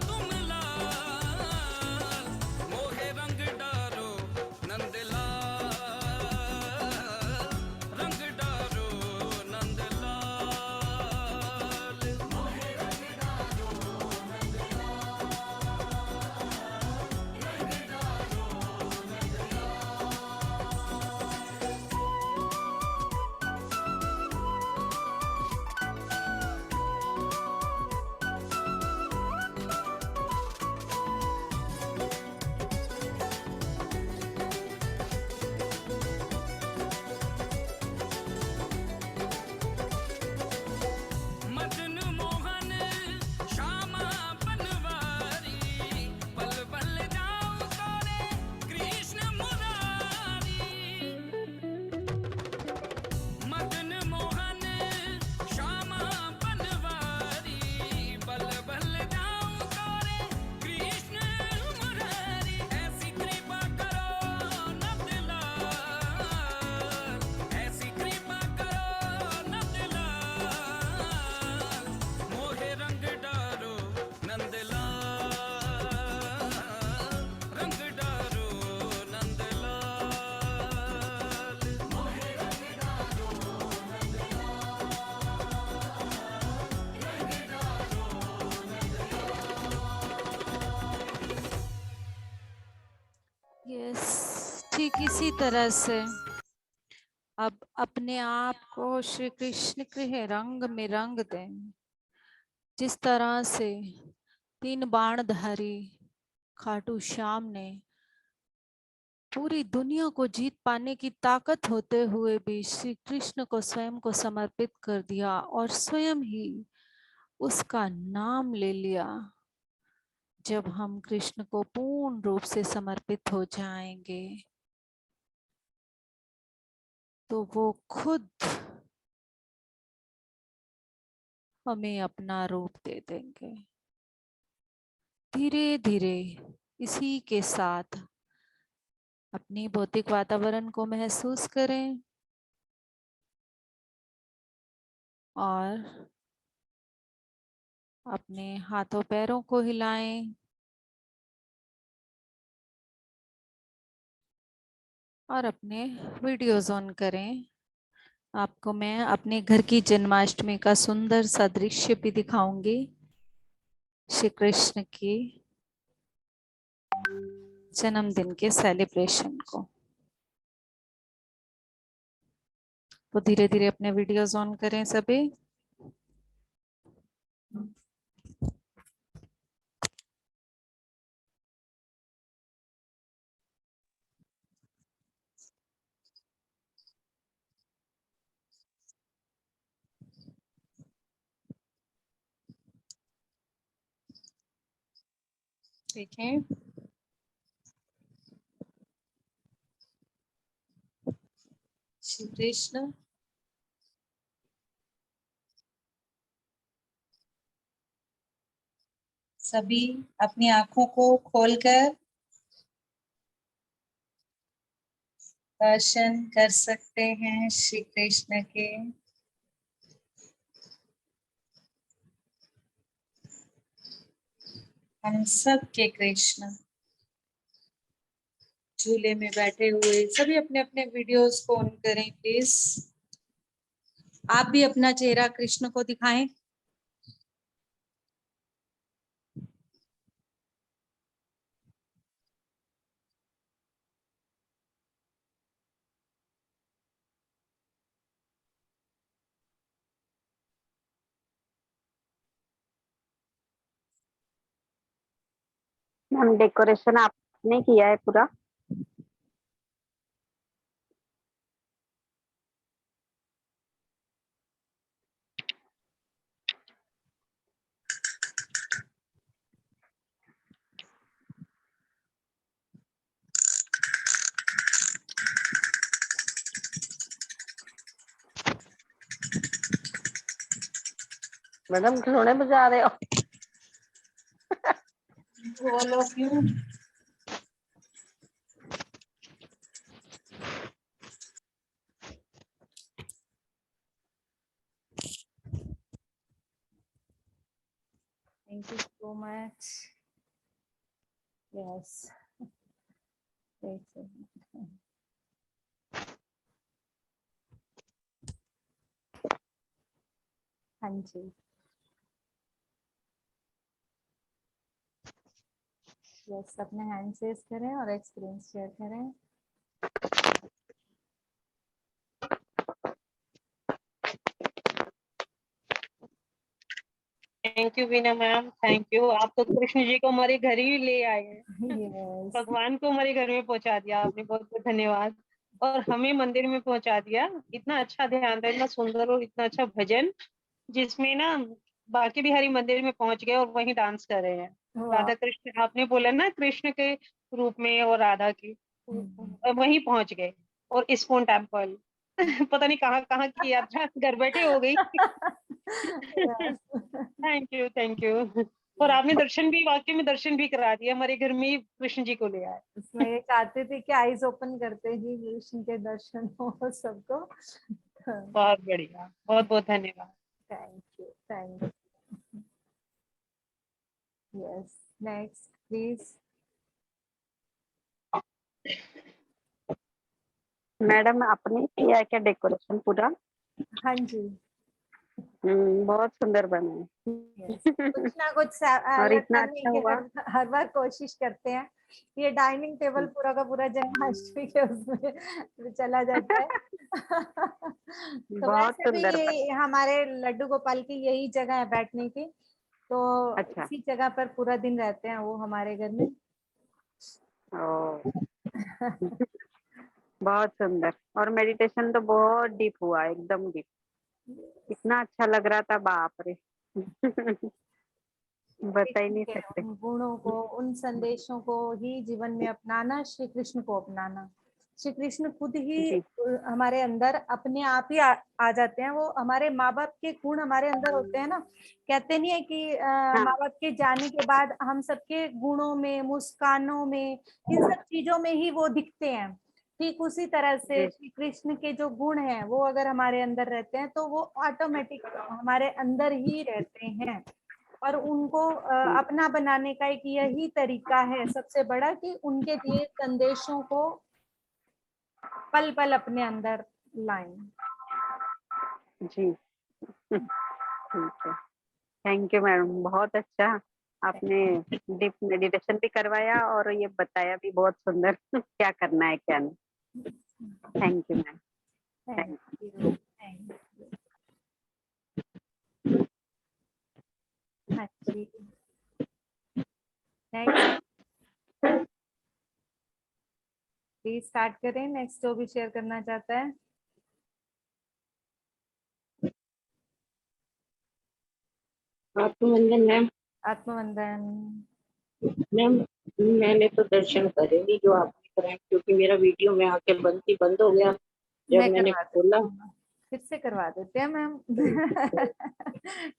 तुम लाल, मोहे रंग डारो नंदलाल, रंग डारो नंदलाल। मदन मोहन श्यामा बनवारी, पल पल जाऊं तोरे कृष्ण मुरारी। मदन मोहन श्यामा बनवारी, पल पल जाऊं तोरे कृष्ण मुरारी। ऐसी कृपा करो नंदलाल, ऐसी कृपा करो नंदलाल, मोहे रंग डारो नंदलाल, रंग डारो नंदलाल। यस, ठीक इसी तरह से अब अपने आप को श्री कृष्ण के रंग में रंग दें। जिस तरह से 3 बाणधारी खाटू श्याम ने पूरी दुनिया को जीत पाने की ताकत होते हुए भी श्री कृष्ण को स्वयं को समर्पित कर दिया और स्वयं ही उसका नाम ले लिया। जब हम कृष्ण को पूर्ण रूप से समर्पित हो जाएंगे तो वो खुद हमें अपना रूप दे देंगे। धीरे धीरे इसी के साथ अपनी भौतिक वातावरण को महसूस करें और अपने हाथों पैरों को हिलाएं और अपने वीडियोस ऑन करें। आपको मैं अपने घर की जन्माष्टमी का सुंदर सा दृश्य भी दिखाऊंगी, श्री कृष्ण की जन्मदिन के सेलिब्रेशन को। तो धीरे धीरे अपने वीडियोस ऑन करें सभी। देखें, श्री कृष्ण सभी अपनी आंखों को खोलकर दर्शन कर सकते हैं श्री कृष्ण के। हम सब के कृष्ण झूले में बैठे हुए। सभी अपने अपने वीडियोस को ऑन करें प्लीज। आप भी अपना चेहरा कृष्ण को दिखाएं। मैम डेकोरेशन आपने किया है पूरा? मैडम खिलौने बजा रहे हो? बोलो क्यों? Thank you so much. Yes. एक second. हाँ जी, यस, अपने हैंड रेज करें और एक्सपीरियंस शेयर करें। Thank you Veena ma'am, thank you. आप तो कृष्ण जी को हमारे घर ही ले आए हैं, यस, भगवान को हमारे घर में पहुंचा दिया आपने, बहुत बहुत धन्यवाद। और हमें मंदिर में पहुंचा दिया, इतना अच्छा ध्यान था, इतना सुंदर और इतना अच्छा भजन, जिसमें ना बाकी बिहारी मंदिर में पहुंच गए और वहीं डांस कर रहे हैं। राधा कृष्ण आपने बोला ना, कृष्ण के रूप में और राधा की, वहीं पहुंच गए। और इस्कॉन टेम्पल पता नहीं कहाँ कहाँ की यात्रा घर बैठे हो गई। Thank you, thank you. और आपने दर्शन भी, वाकई में दर्शन भी करा दिया, हमारे घर में ही कृष्ण जी को ले आए। मैं ये चाहते थे कि आईज ओपन करते ही कृष्ण के दर्शन हो सबको। बहुत बढ़िया, बहुत बहुत धन्यवाद। Thank you, thank you. Yes, next please. Madam आपने किया है क्या डेकोरेशन पूरा? हाँ जी, बहुत सुंदर बना है। यस, कुछ ना कुछ और अलग इतना करने अच्छा की हुआ। हर बार कोशिश करते हैं। ये डाइनिंग टेबल पूरा का पूरा जन्माष्टमी के उसमें चला जाता है। तो बहुत वैसे भी सुंदर ये हमारे लड्डू गोपाल की यही जगह है बैठने की, तो अच्छा। इसी जगह पर पूरा दिन रहते हैं वो हमारे घर में। ओ बहुत सुंदर। और मेडिटेशन तो बहुत डीप हुआ, एकदम डीप। इतना अच्छा लग रहा था, बाप रे। बता ही कृष्ण नहीं के सकते। उन गुणों को, उन संदेशों को ही जीवन में अपनाना, श्री कृष्ण को अपनाना। श्री कृष्ण खुद ही जी हमारे अंदर अपने आप ही आ जाते हैं। वो हमारे माँ बाप के गुण हमारे अंदर होते हैं ना, कहते नहीं है कि हाँ माँ बाप के जाने के बाद हम सबके गुणों में, मुस्कानों में, इन सब चीजों में ही वो दिखते हैं। ठीक उसी तरह से जी श्री कृष्ण के जो गुण हैं वो अगर हमारे अंदर रहते हैं तो वो ऑटोमेटिक हमारे अंदर ही रहते हैं। और उनको अपना बनाने का एक यही तरीका है सबसे बड़ा, कि उनके दिए संदेशों को पल पल अपने अंदर लाएं। जी ठीक है। थैंक यू मैडम, बहुत अच्छा। आपने डीप मेडिटेशन भी करवाया और ये बताया भी बहुत सुंदर क्या करना है क्या नहीं। Thank you ma'am. Thank thank you, thank you. हाँ जी, नेक्स्ट प्लीज स्टार्ट करें। नेक्स्ट जो भी शेयर करना चाहता है। आत्मवंदन मैम। आत्मवंदन। मैम मैंने तो दर्शन करे नहीं जो आपने कराए, क्योंकि मेरा वीडियो में आके बंद हो गया जब मैं मैंने करवा देती खोला। हूँ, फिर से करवा देते हैं मैम।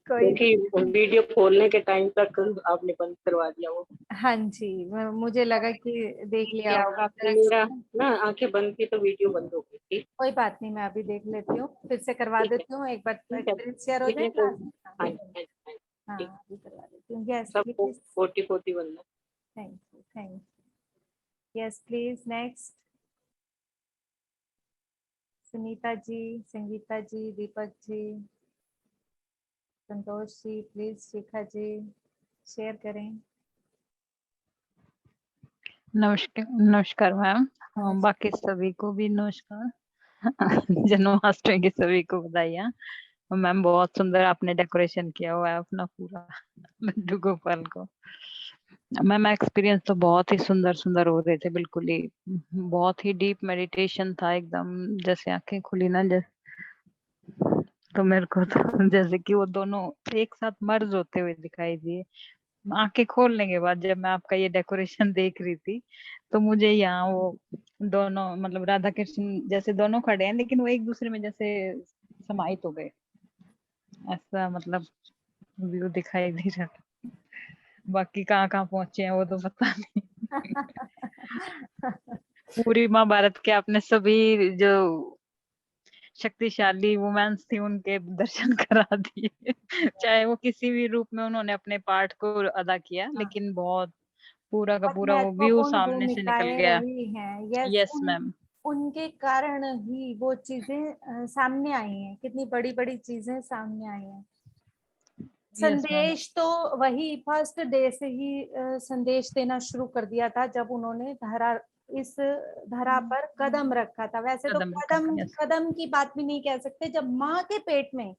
कोई क्योंकि वीडियो खोलने के टाइम तक आपने बंद करवा दिया वो। हाँ जी, मुझे लगा कि देख लिया क्या होगा आपने। मेरा ना आंखें बंद थी तो वीडियो बंद हो गई थी। कोई बात नहीं, मैं अभी देख लेती हूँ, फिर से करवा ठीक है, देती हूँ, एक बार ठीक है। एक्सपीरियंस शेयर हो जाए मैंने तो लास्ट में। हाँ, हाँ, हाँ, हाँ, ठीक। अभी करवा देती हूँ। यस सबको प्लीज। 40 बनना। Thank you, thank you. Yes please next. Sunita ji, Sangita ji, Deepak ji, Santosh ji, please Shikha ji share करें। नमस्कार, नमस्कार मैम। बाकी सभी को भी नमस्कार। जन्माष्टमी की सभी को बधाइयाँ। मैम बहुत सुंदर आपने डेकोरेशन किया हुआ है अपना पूरा लड्डू गोपाल को। मैम एक्सपीरियंस तो बहुत ही सुंदर सुंदर हो रहे थे, बिल्कुल ही बहुत ही डीप मेडिटेशन था एकदम। जैसे आंखें खुली ना, जैसे तो मेरे को तो जैसे कि वो दोनों एक साथ मर्ज होते हुए दिखाई दिए। आंखें खोलने के बाद जब मैं आपका ये डेकोरेशन देख रही थी तो मुझे यहाँ वो दोनों मतलब राधा कृष्ण जैसे दोनों खड़े हैं, लेकिन वो एक दूसरे में जैसे समाहित हो गए, ऐसा मतलब व्यू दिखाई दे रहा था। बाकी कहाँ कहाँ पहुंचे हैं वो तो पता नहीं। पूरी महाभारत के आपने सभी जो शक्तिशाली वुमेन्स थी उनके दर्शन करा दिए। चाहे वो किसी भी रूप में उन्होंने अपने पार्ट को अदा किया, लेकिन बहुत पूरा का बहुत पूरा वो व्यू महत्वपूर्ण सामने से निकल भूमिकाएं गया। रही हैं। Yes, yes ma'am. उनके कारण ही वो चीजें सामने आई हैं, कितनी बड़ी बड़ी चीजें सामने आई हैं। Yes ma'am. संदेश तो वही फर्स्ट डे से ही संदेश देना शुरू कर दिया था जब उन्होंने इस धरा पर कदम रखा था। वैसे तो कदम रखा था। यस कदम की बात भी नहीं कह सकते, जब माँ के पेट में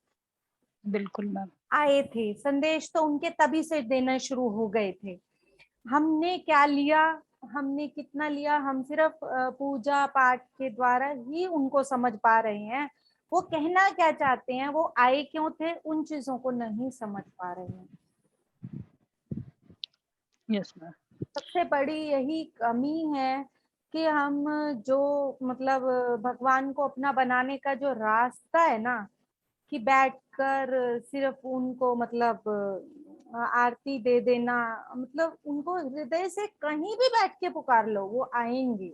बिल्कुल मैम। आए थे संदेश तो उनके तभी से देना शुरू हो गए थे। हमने क्या लिया, हमने कितना लिया, हम सिर्फ पूजा पाठ के द्वारा ही उनको समझ पा रहे हैं। वो कहना क्या चाहते हैं, वो आए क्यों थे, उन चीजों को नहीं समझ पा रहे हैं। Yes ma'am. सबसे बड़ी यही कमी है कि हम जो मतलब भगवान को अपना बनाने का जो रास्ता है ना, कि बैठकर सिर्फ उनको मतलब आरती दे देना, मतलब उनको हृदय से कहीं भी बैठ के पुकार लो वो आएंगे।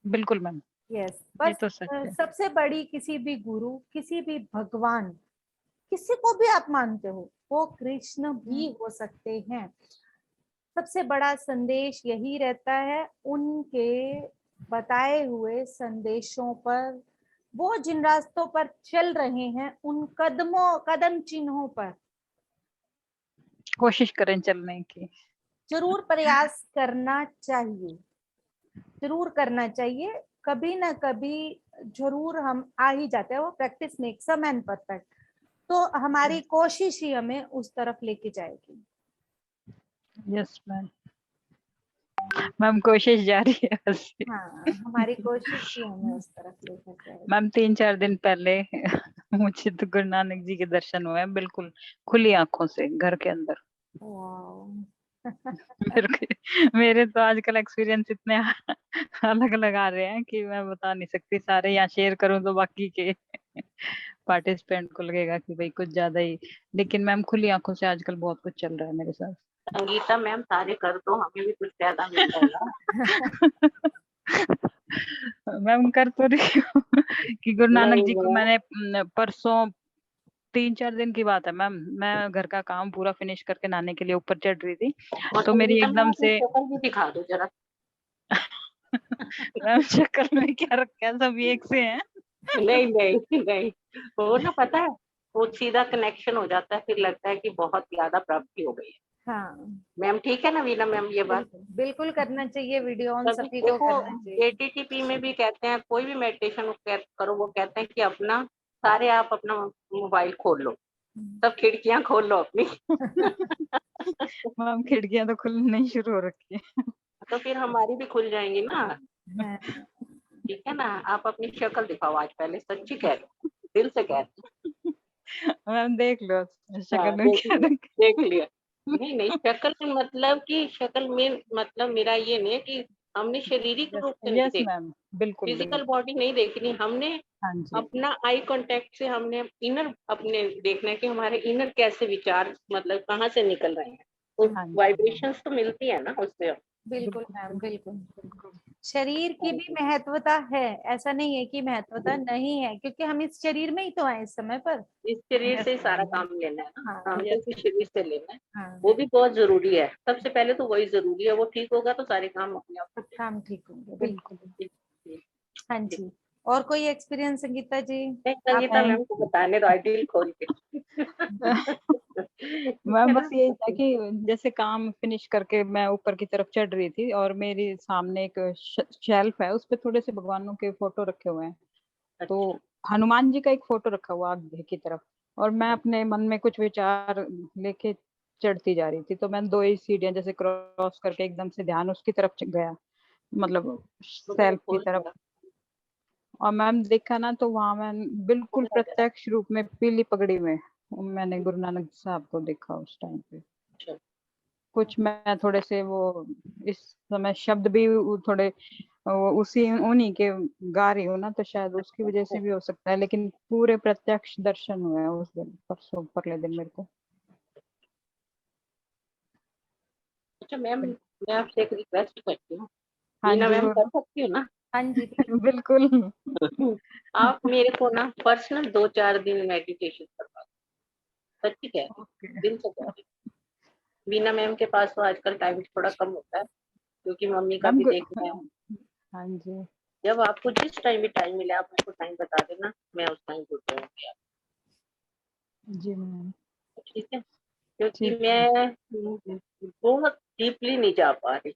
बिल्कुल मैम। यस, ये बस तो सच है। सबसे बड़ी किसी भी गुरु, किसी भी भगवान, किसी को भी आप मानते हो, वो कृष्ण भी हो सकते हैं। सबसे बड़ा संदेश यही रहता है, उनके बताए हुए संदेशों पर, वो जिन रास्तों पर चल रहे हैं उन कदम चिन्हों पर कोशिश करें चलने की। जरूर प्रयास करना चाहिए, जरूर करना चाहिए। कभी ना कभी जरूर हम आ ही जाते हैं। वो practice makes a man perfect. तो हमारी कोशिश ही हमें उस तरफ लेके जाएगी। Yes ma'am. मैम कोशिश जारी है बस। हाँ, हमारी कोशिश ही हमें उस तरफ लेकर जाएगी। मैम 3-4 दिन पहले मुझे तो गुरु नानक जी के दर्शन हुए हैं, बिल्कुल खुली आंखों से घर के अंदर। मेरे तो आजकल एक्सपीरियंस इतने अलग अलग आ रहे हैं कि मैं बता नहीं सकती। सारे यहाँ शेयर करूं तो बाकी के पार्टिसिपेंट को लगेगा कि भाई कुछ ज्यादा ही, लेकिन मैम खुली आंखों से आजकल बहुत कुछ चल रहा है मेरे साथ। संगीता मैम सारे कर दो, हमें भी कुछ फायदा मिल जाएगा। मैम कर तो रही हूँ कि गुरु नानक नहीं जी को मैम, मैंने परसों 3-4 दिन की बात है मैम, मैं घर का काम पूरा फिनिश करके नहाने के लिए ऊपर चढ़ रही थी और तो मेरी संगीता मैम एकदम अपनी से शक्ल भी दिखा दो जरा। मैम शक्ल में क्या रखा है, सब एक से हैं। नहीं नहीं नहीं, वो ना पता है, वो सीधा कनेक्शन हो जाता है, फिर लगता है कि बहुत ज्यादा प्राप्ति हो गई है। हाँ, मैम ठीक है ना वीना मैम, ये बात बिल्कुल बिल्कुल करना चाहिए, वीडियो ऑन कभी सभी को देखो, करना चाहिए। एटीटीपी में भी कहते हैं कोई भी मेडिटेशन करो, वो कहते हैं कि अपना सारे आप अपना मोबाइल खोल लो, सब खिड़कियां खोल लो अपनी। मैम खिड़कियां तो खुलनी ही शुरू हो रखी है। तो फिर हमारी भी खुल जाएंगी ना। हाँ, ठीक है ना, आप अपनी शक्ल दिखाओ आज, पहले सच्ची कह रही हूँ, दिल से कह रही मैम देख लो हूँ। शक्ल हाँ में देख क्या लिया, रखा देख लिया। नहीं नहीं, शक्ल में मतलब कि शक्ल में मतलब मेरा ये नहीं है कि हमने शारीरिक है। रूप से नहीं यस देखा, मैम बिल्कुल फिजिकल बिल्कुल। बॉडी नहीं देखनी हमने, हाँ जी। अपना आई कांटेक्ट से हमने इनर अपने देखना है कि हमारे इनर कैसे विचार मतलब कहाँ से निकल रहे हैं, तो हाँ जी। वाइब्रेशंस तो मिलती है ना उससे। बिल्कुल बिल्कुल मैम, बिल्कुल। बिल्कुल। शरीर की भी महत्वता है, ऐसा नहीं है कि महत्वता नहीं है, क्योंकि हम इस शरीर में ही तो हैं इस समय पर। इस शरीर यस से ही सारा मैम। काम लेना है ना, हाँ, काम तो यस इसी शरीर से लेना है, हाँ, वो भी बहुत जरूरी है। सबसे पहले तो वही जरूरी है, वो ठीक होगा तो सारे काम अपने आप होते काम ठीक होंगे, बिल्कुल। हैं। हाँ जी, और कोई एक्सपीरियंस संगीता जी? नहीं, आप संगीता मैम को बताने दो आइडियल खोल के। ठीक मैं है बस ना। यही था कि जैसे काम फिनिश करके मैं ऊपर की तरफ चढ़ रही थी और मेरे सामने एक शेल्फ है, उस पे थोड़े से भगवानों के फोटो रखे हुए हैं। तो अच्छा, हनुमान जी का एक फोटो रखा हुआ आगे की तरफ, और मैं अपने मन में कुछ विचार लेके चढ़ती जा रही थी, तो मैं 2 ही सीढ़ियां जैसे क्रॉस करके एकदम से ध्यान उसकी तरफ गया, मतलब तो फिर सेल्फ की खोल तरफ। दिया, और मैम देखा ना तो वहां मैं बिल्कुल खोला गया। प्रत्यक्ष रूप में पीली पगड़ी में मैंने गुरु नानक साहब को देखा उस टाइम पे। अच्छा, कुछ मैं थोड़े से वो इस समय शब्द भी थोड़े उसी उन्हीं के गा रही हूँ ना, तो शायद उसकी वजह से भी हो सकता है, लेकिन पूरे प्रत्यक्ष दर्शन हुए हैं उस दिन, परसों परले दिन मेरे को। अच्छा मैम, मैं आपसे एक रिक्वेस्ट करती हूँ, हाँ मीना जी मैम कर बोलो। सकती हूँ ना? हाँ जी बिल्कुल। आप मेरे को ना पर्सनल 2-4 दिन मेडिटेशन करवा दो। सच्ची कह रही हूँ, ओके। दिल से कह रही हूँ। मीना मैम के पास तो आजकल टाइम थोड़ा कम होता है, क्योंकि मम्मी का मैम भी देखना है। हाँ जी जब आपको जिस टाइम भी टाइम मिले आप मेरे को टाइम बता देना, मैं उस टाइम जुड़ जाऊंगी। जी मैम। ठीक है, क्योंकि ठीक है मैं बहुत डीपली नहीं जा पा रही।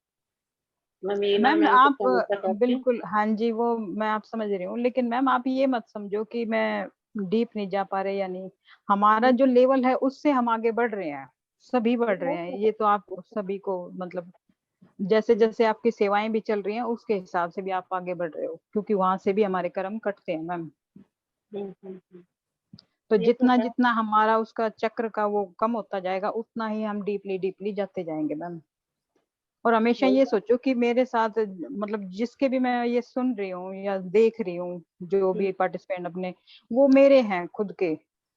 मैं मीना मैम। मैम को आप हमेशा कहती हूँ। बिल्कुल, हाँ जी वो मैं आप समझ रही हूँ, लेकिन मैम आप ये मत समझो कि मैं डीप नहीं जा पा रहे या नहीं। हमारा जो लेवल है उससे हम आगे बढ़ रहे हैं, सभी बढ़ रहे हैं। ये तो आप सभी को मतलब जैसे जैसे आपकी सेवाएं भी चल रही हैं उसके हिसाब से भी आप आगे बढ़ रहे हो, क्योंकि वहां से भी हमारे कर्म कटते हैं मैम। तो ये तो जितना है। जितना हमारा उसका चक्र का वो कम होता जाएगा उतना ही हम डीपली डीपली जाते जाएंगे मैम। और हमेशा वही ये तो। सोचो कि मेरे साथ मतलब जिसके भी मैं ये सुन रही हूँ या देख रही हूँ, जो भी पार्टिसिपेंट अपने, वो मेरे हैं खुद के।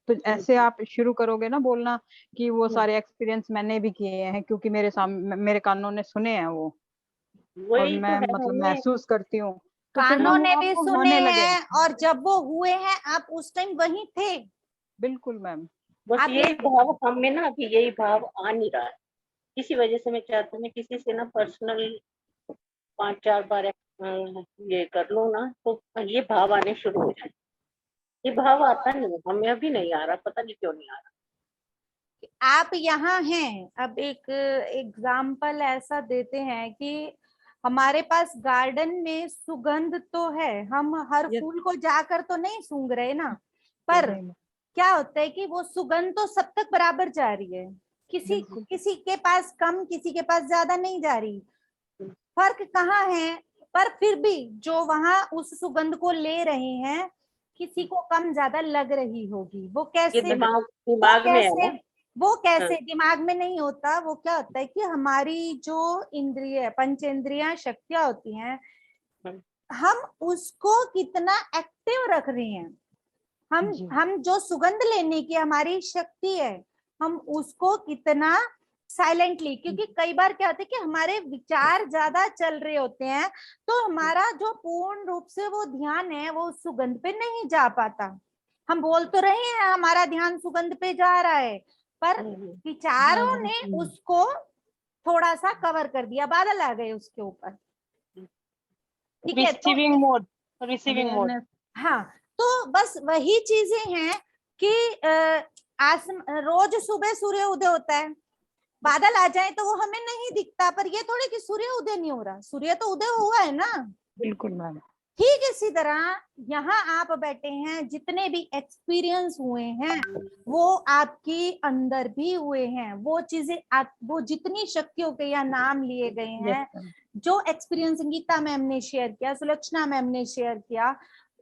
तो ऐसे आप शुरू करोगे ना बोलना कि वो सारे एक्सपीरियंस मैंने भी किए हैं, क्योंकि मेरे सामने मेरे कानों ने सुने हैं वो, और वही तो मैं है मतलब हमें। महसूस करती हूँ। तो फिर ना कानों वो ने भी आपको सुने होने लगे। हैं, और जब वो हुए हैं आप उस टाइम वहीं थे। बिल्कुल मैम। बस आप ये यही भाव हम में ना, अभी यही भाव आ नहीं रहा है। इसी वजह से मैं चाहती हूँ मैं किसी से ना पर्सनल 5-4 बार ये कर लूँ ना, तो ये भाव आने शुरू हो जाए। ये भाव आता नहीं है, हमें अभी नहीं आ रहा, पता नहीं क्यों नहीं आ रहा। आप यहाँ हैं। अब एक एग्जाम्पल ऐसा देते हैं कि हमारे पास गार्डन में सुगंध तो है, हम हर यस। फूल को जाकर तो नहीं सूंघ रहे ना, पर नहीं क्या होता है कि वो सुगंध तो सब तक बराबर जा रही है। किसी बिल्कुल। किसी के पास कम, किसी के पास ज्यादा नहीं जा रही। फर्क कहाँ है? पर फिर भी जो वहां उस सुगंध को ले रहे हैं, किसी को कम ज्यादा लग रही होगी। वो ये कैसे? दिमाग वो दिमाग में है कैसे? ना। वो हाँ, कैसे दिमाग में नहीं होता। वो क्या होता है कि हमारी जो इंद्रिय पंचेंद्रियां शक्तियां होती हैं, हाँ, हम उसको कितना एक्टिव रख रहे हैं। जी हम जो सुगंध लेने की हमारी शक्ति है, हम उसको कितना साइलेंटली, क्योंकि कई बार क्या होता है कि हमारे विचार ज्यादा चल रहे होते हैं, तो हमारा जो पूर्ण रूप से वो ध्यान है वो सुगंध पे नहीं जा पाता। हम बोल तो रहे हैं हमारा ध्यान सुगंध पे जा रहा है, पर हाँ विचारों ने बिल्कुल। उसको थोड़ा सा कवर कर दिया, बादल आ गए उसके ऊपर। ठीक है, तो receiving mode, receiving mode. Awareness. हाँ, तो बस वही चीजें हैं कि रोज सुबह सूर्य उदय होता है, बादल आ जाए तो वो हमें नहीं दिखता, पर ये थोड़े कि सूर्य उदय नहीं हो रहा, सूर्य तो उदय हुआ है ना। बिल्कुल मैम। ठीक इसी तरह यहाँ आप बैठे हैं, जितने भी एक्सपीरियंस हुए हैं वो आपके अंदर भी हुए हैं। वो चीजें आप, वो जितनी शक्तियों के यहाँ नाम लिए गए यस हैं, मैम। जो एक्सपीरियंस गीता मैम ने शेयर किया, सुलक्षणा मैम ने शेयर किया,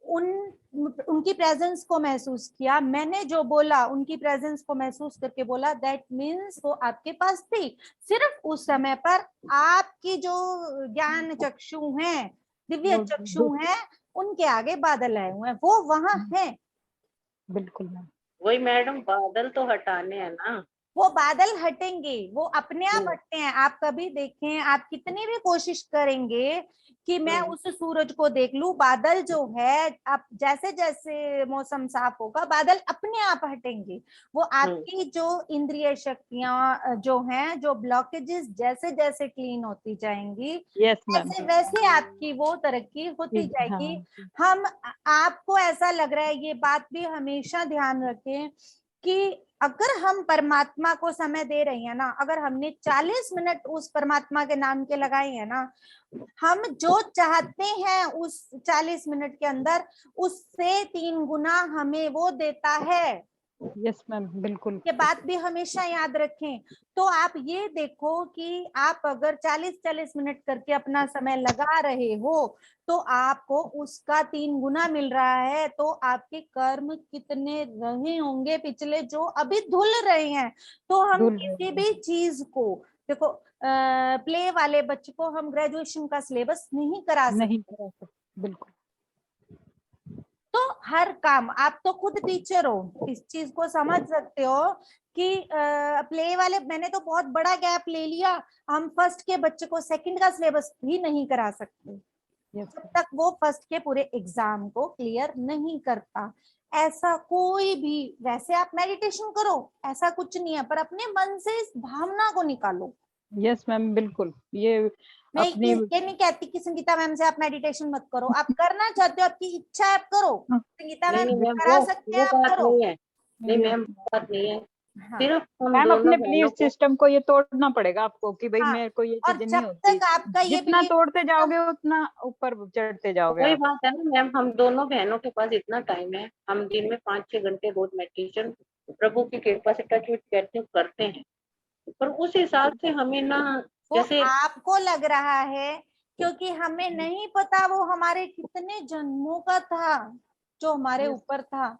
उन उनकी प्रेजेंस को महसूस किया, मैंने जो बोला उनकी प्रेजेंस को महसूस करके बोला, दैट मीन्स वो आपके पास थी। सिर्फ उस समय पर आपकी जो ज्ञान चक्षु हैं, दिव्य वो चक्षु हैं, उनके आगे बादल आए हुए हैं, वो वहां हैं। बिल्कुल मैम। वही मैडम, बादल तो हटाने हैं ना। वो बादल हटेंगे, वो अपने आप हम्म, हटते हैं। आप कभी देखें, आप कितनी भी कोशिश करेंगे कि मैं हम्म, उस सूरज को देख लूं, बादल जो है, अब जैसे जैसे मौसम साफ होगा बादल अपने आप हटेंगे। वो हम्म, आपकी जो इंद्रिय शक्तियां जो हैं, जो ब्लॉकेजेस जैसे जैसे क्लीन होती जाएंगी, यस मैम। वैसे वैसे आपकी वो तरक्की होती जाएगी। हाँ हम आपको ऐसा लग रहा है, ये बात भी हमेशा ध्यान रखें कि अगर हम परमात्मा को समय दे रही हैं ना, अगर हमने 40 मिनट उस परमात्मा के नाम के लगाए हैं ना, हम जो चाहते हैं उस 40 मिनट के अंदर, उससे 3 गुना हमें वो देता है। यस मैम बिल्कुल। ये बात भी हमेशा याद रखें। तो आप ये देखो कि आप अगर 40-40 मिनट करके अपना समय लगा रहे हो, तो आपको उसका 3 गुना मिल रहा है। तो आपके कर्म कितने रहे होंगे पिछले, जो अभी धुल रहे हैं। तो हम धुल किसी रहे भी चीज को देखो, प्ले वाले बच्चे को हम ग्रेजुएशन का सिलेबस नहीं करा नहीं सकते। करा सकते। बिल्कुल। तो हर काम, आप तो खुद टीचर हो, इस चीज को समझ सकते हो कि प्ले वाले, मैंने तो बहुत बड़ा गैप ले लिया, हम फर्स्ट के बच्चे को सेकंड का सिलेबस भी नहीं करा सकते जब तक वो फर्स्ट के पूरे एग्जाम को क्लियर नहीं करता। ऐसा कोई भी, वैसे आप मेडिटेशन करो, ऐसा कुछ नहीं है, पर अपने मन से इस भावना को निकालो। यस मैम, बिल्कुल। ये मैं अपनी ये नहीं कहती कि संगीता मैम से आप मेडिटेशन मत करो, आप करना चाहते हो, आपकी इच्छा है आप करो, संगीता नहीं मैम नहीं मैम, करा सकते हैं, वो आप बात करो। नहीं है। नहीं मैम, वो बात नहीं है। हाँ। सिर्फ हम मैम दोनों अपने बहनों बिलीफ को, सिस्टम को ये तोड़ना पड़ेगा आपको कि भाई हाँ, मेरे को ये और चीजें नहीं जब होती। तक आपका ये जितना belief तोड़ते जाओगे उतना ऊपर चढ़ते जाओगे वही आप। बात है ना मैम, हम दोनों बहनों के पास इतना टाइम है, हम दिन में 5-6 घंटे रोज मेडिटेशन प्रभु की कृपा से टच करते हैं, पर उस हिसाब से हमें ना, वो जैसे आपको लग रहा है, क्योंकि हमें नहीं पता वो हमारे कितने जन्मों का था जो हमारे ऊपर था।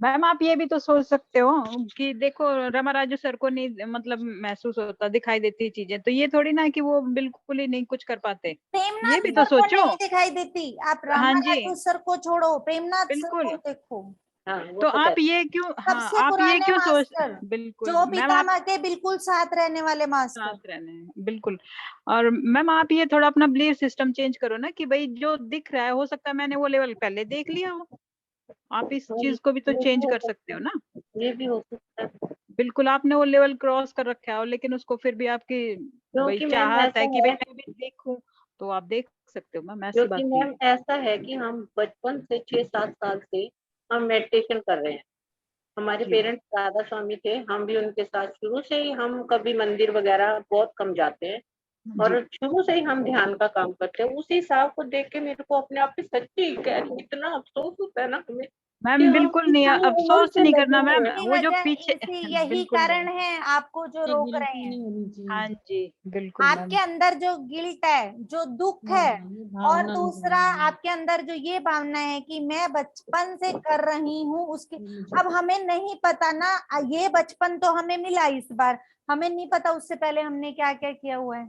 मैम आप ये भी तो सोच सकते हो कि देखो रमा राजू सर को नहीं मतलब महसूस होता, दिखाई देती चीजें, तो ये थोड़ी ना कि वो बिल्कुल ही नहीं कुछ कर पाते। प्रेमनाथ ये भी तो सर को सोचो। नहीं दिखाई देती, आप हाँ रामा जी, राजू सर को छोड़ो, प्रेमनाथ सर बिल्कुल। को देखो, हाँ वो तो तो आप कहते ये क्यों, हाँ सबसे आप ये पुराने क्यों सोच, मास्टर, बिल्कुल जो मैम आप पितामह के बिल्कुल साथ रहने वाले मास्टर। साथ रहने हैं, बिल्कुल। और मैम आप ये थोड़ा अपना बिलीफ सिस्टम चेंज करो ना कि भाई जो दिख रहा है, हो सकता है मैंने वो लेवल पहले देख लिया हो, आप इस हाँ, चीज को भी तो ये भी चेंज हो कर सकता सकते हो ना। ये भी हो सकता है, बिल्कुल, आपने वो लेवल क्रॉस कर रखा है, लेकिन उसको फिर भी आपकी वही क्योंकि मैम चाहत ऐसा है कि भाई है, मैं भी देखूं, तो आप देख सकते हो मैम, ऐसी क्योंकि बात नहीं मैम है। ऐसा है कि हम बचपन से 6-7 साल से हम मेडिटेशन कर रहे हैं। हमारे जी पेरेंट्स राधा स्वामी थे, हम भी उनके साथ शुरू से ही, हम कभी मंदिर वगैरह बहुत कम जाते हैं, जी और शुरू से ही हम ध्यान का काम करते हैं। उसी हिसाब को देख के मेरे को अपने आप पे सच्ची कह रही, इतना अफसोस होता है ना हमें कि मैम, हम बिल्कुल नहीं, इतनी उम्र अफसोस से नहीं लगे करना मैम, हुए हैं। इसी वो जो वजह, पीछे यही बिल्कुल कारण नहीं, है आपको जो रोक रहे हैं। हाँ जी, बिल्कुल आपके मैम, अंदर जो गिल्ट है, जो दुख है, और दूसरा आपके अंदर जो ये भावना है कि मैं बचपन से कर रही हूँ उसके, अब हमें नहीं पता ना, ये बचपन तो हमें मिला इस बार, हमें नहीं पता उससे पहले हमने क्या क्या किया हुआ है।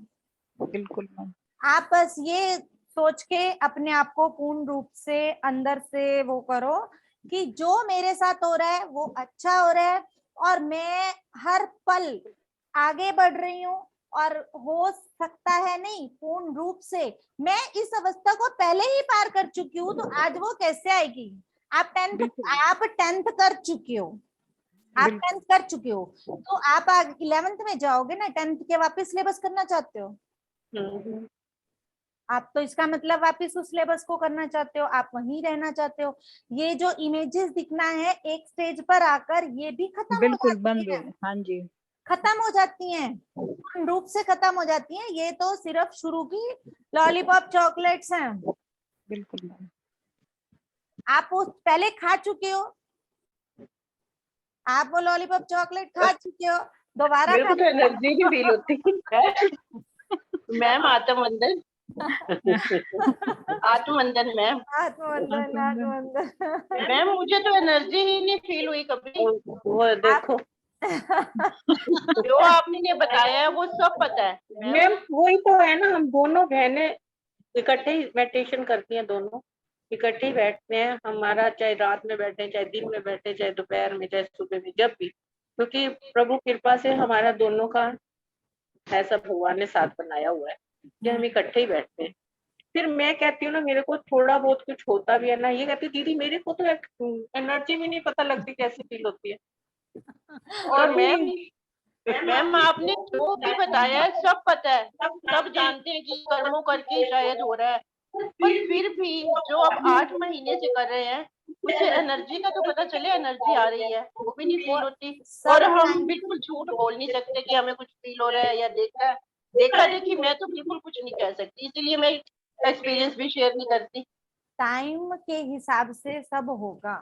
बिल्कुल मैम, आप बस ये सोच के अपने आप को पूर्ण रूप से अंदर से वो करो कि जो मेरे साथ हो रहा है वो अच्छा हो रहा है, और मैं हर पल आगे बढ़ रही हूँ, और हो सकता है नहीं, पूर्ण रूप से मैं इस अवस्था को पहले ही पार कर चुकी हूँ, तो आज वो कैसे आएगी। आप टेंथ कर चुके हो, आप बिल्कुल 10th कर चुके हो, तो आप 11th में जाओगे ना, 10th के वापस सिलेबस करना चाहते हो हम्म, आप, तो इसका मतलब वापस उस सिलेबस को करना चाहते हो, आप वहीं रहना चाहते हो। ये जो इमेजेस दिखना है एक स्टेज पर आकर ये भी खत्म हो बिल्कुल जाती बंद है, हो, हाँ जी, खत्म हो जाती हैं, पूर्ण रूप से खत्म हो जाती हैं। ये तो सिर्फ शुरू की लॉलीपॉप चॉकलेट्स हैं, बिल्कुल मैम, आप वो पहले खा चुके हो, आप वो लॉलीपॉप चॉकलेट खा चुके हो, दोबारा मेरे खा को तो एनर्जी नहीं फील होती मैम। आत्मवंदन आत्मवंदन मैम, आत्मवंदन, आत्मवंदन। मैम मुझे तो एनर्जी ही नहीं फील हुई कभी। वो देखो जो आपने बताया है वो सब पता है मैम, वही तो है ना, हम दोनों बहनें इकट्ठे ही मेडिटेशन करती हैं, दोनों इकट्ठे ही बैठते हैं, हमारा चाहे रात में बैठे, चाहे दिन में बैठे, चाहे दोपहर में, चाहे सुबह में, जब भी, क्योंकि प्रभु कृपा से हमारा दोनों का ऐसा भगवान ने साथ बनाया हुआ है कि हम इकट्ठे ही बैठते हैं। फिर मैं कहती हूँ ना, मेरे को थोड़ा बहुत कुछ होता भी है ना, ये कहती दीदी मेरे को तो एनर्जी भी नहीं पता लगती कैसी फील होती है। और मैम आपने जो भी बताया है सब पता है, सब जानते हैं कि कर्मों करके शायद हो रहा है, पर फिर भी जो अब 8 महीने से कर रहे हैं उसे एनर्जी का तो पता चले, एनर्जी आ रही है वो भी नहीं फील होती। और हम बिल्कुल झूठ बोल नहीं सकते कि हमें कुछ फील हो रहा है या देखा देखी मैं तो बिल्कुल कुछ नहीं कह सकती, इसीलिए मैं एक्सपीरियंस भी शेयर नहीं करती। टाइम के हिसाब से सब होगा,